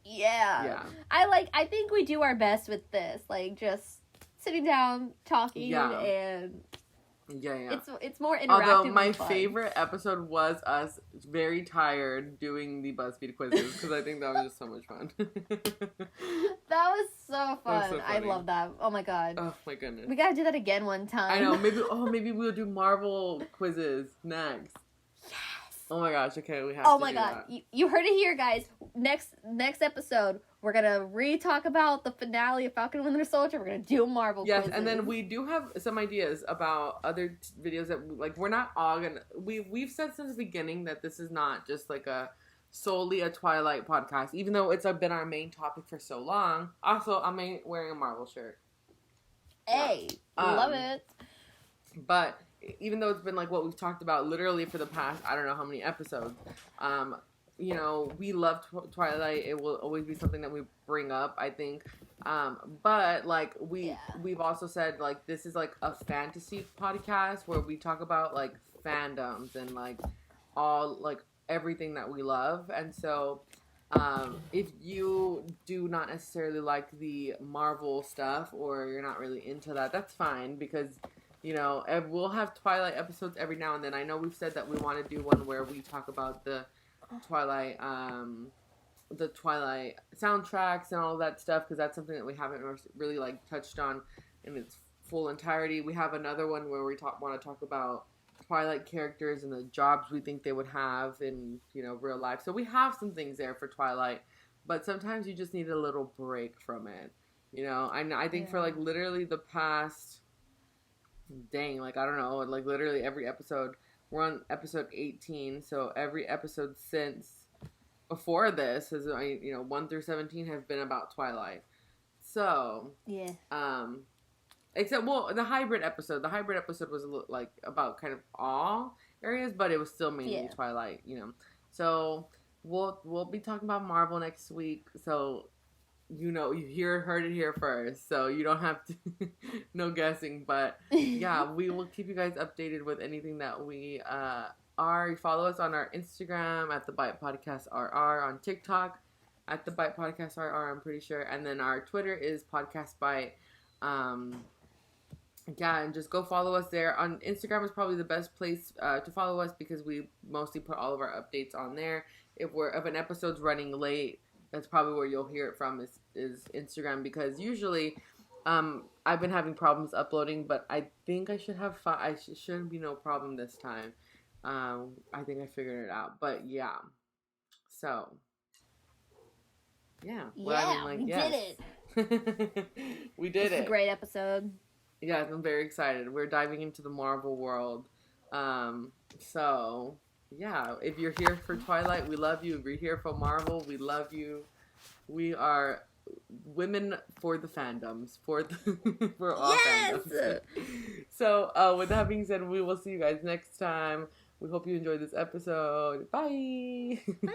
yeah. I think we do our best with this, like just sitting down talking and it's more interactive. Although my favorite episode was us very tired doing the BuzzFeed quizzes, because I think that was just so much fun. That was so fun. So I love that. Oh my god. Oh my goodness. We gotta do that again one time. I know. Maybe we'll do Marvel quizzes next. Yes. Oh my gosh. Okay, we have to do that. Oh my god. You heard it here, guys. Next episode, we're gonna re-talk about the finale of Falcon and Winter Soldier. We're gonna do a Marvel quizzes. And then we do have some ideas about other videos that like we're not all gonna. We've said since the beginning that this is not just like solely a Twilight podcast, even though it's been our main topic for so long. Also, I'm wearing a Marvel shirt. Hey, love it. But even though it's been like what we've talked about literally for the past, I don't know how many episodes, you know, we love Twilight. It will always be something that we bring up, I think. But like we've also said like this is like a fantasy podcast where we talk about like fandoms and like all like everything that we love. And so if you do not necessarily like the Marvel stuff or you're not really into that, that's fine because you know we'll have Twilight episodes every now and then. I know we've said that we want to do one where we talk about Twilight the Twilight soundtracks and all of that stuff because that's something that we haven't really like touched on in its full entirety. We have another one where we want to talk about Twilight characters and the jobs we think they would have in, you know, real life. So we have some things there for Twilight, but sometimes you just need a little break from it. You know, I think for like literally the past like I don't know, like literally every episode, we're on episode 18, so every episode since before this is, you know, 1 through 17 have been about Twilight. So, yeah. Except, well, the hybrid episode was a little, like, about kind of all areas, but it was still mainly Twilight, you know. So, we'll be talking about Marvel next week, so, you know, heard it here first, so you don't have to, no guessing, but, yeah, we will keep you guys updated with anything that we, follow us on our Instagram at the Bite Podcast RR, on TikTok at the Bite Podcast RR, I'm pretty sure, and then our Twitter is Podcast Bite. Yeah, and just go follow us there. On Instagram is probably the best place to follow us because we mostly put all of our updates on there. If an episode's running late, that's probably where you'll hear it from is Instagram because usually I've been having problems uploading, but I think I should have shouldn't be no problem this time. I think I figured it out, but yeah. So, yeah. Well, we did it. We did it. It's a great episode. Yeah, I'm very excited. We're diving into the Marvel world. So, yeah, if you're here for Twilight, we love you. If you're here for Marvel, we love you. We are women for the fandoms, for all fandoms. So, with that being said, we will see you guys next time. We hope you enjoyed this episode. Bye. Bye.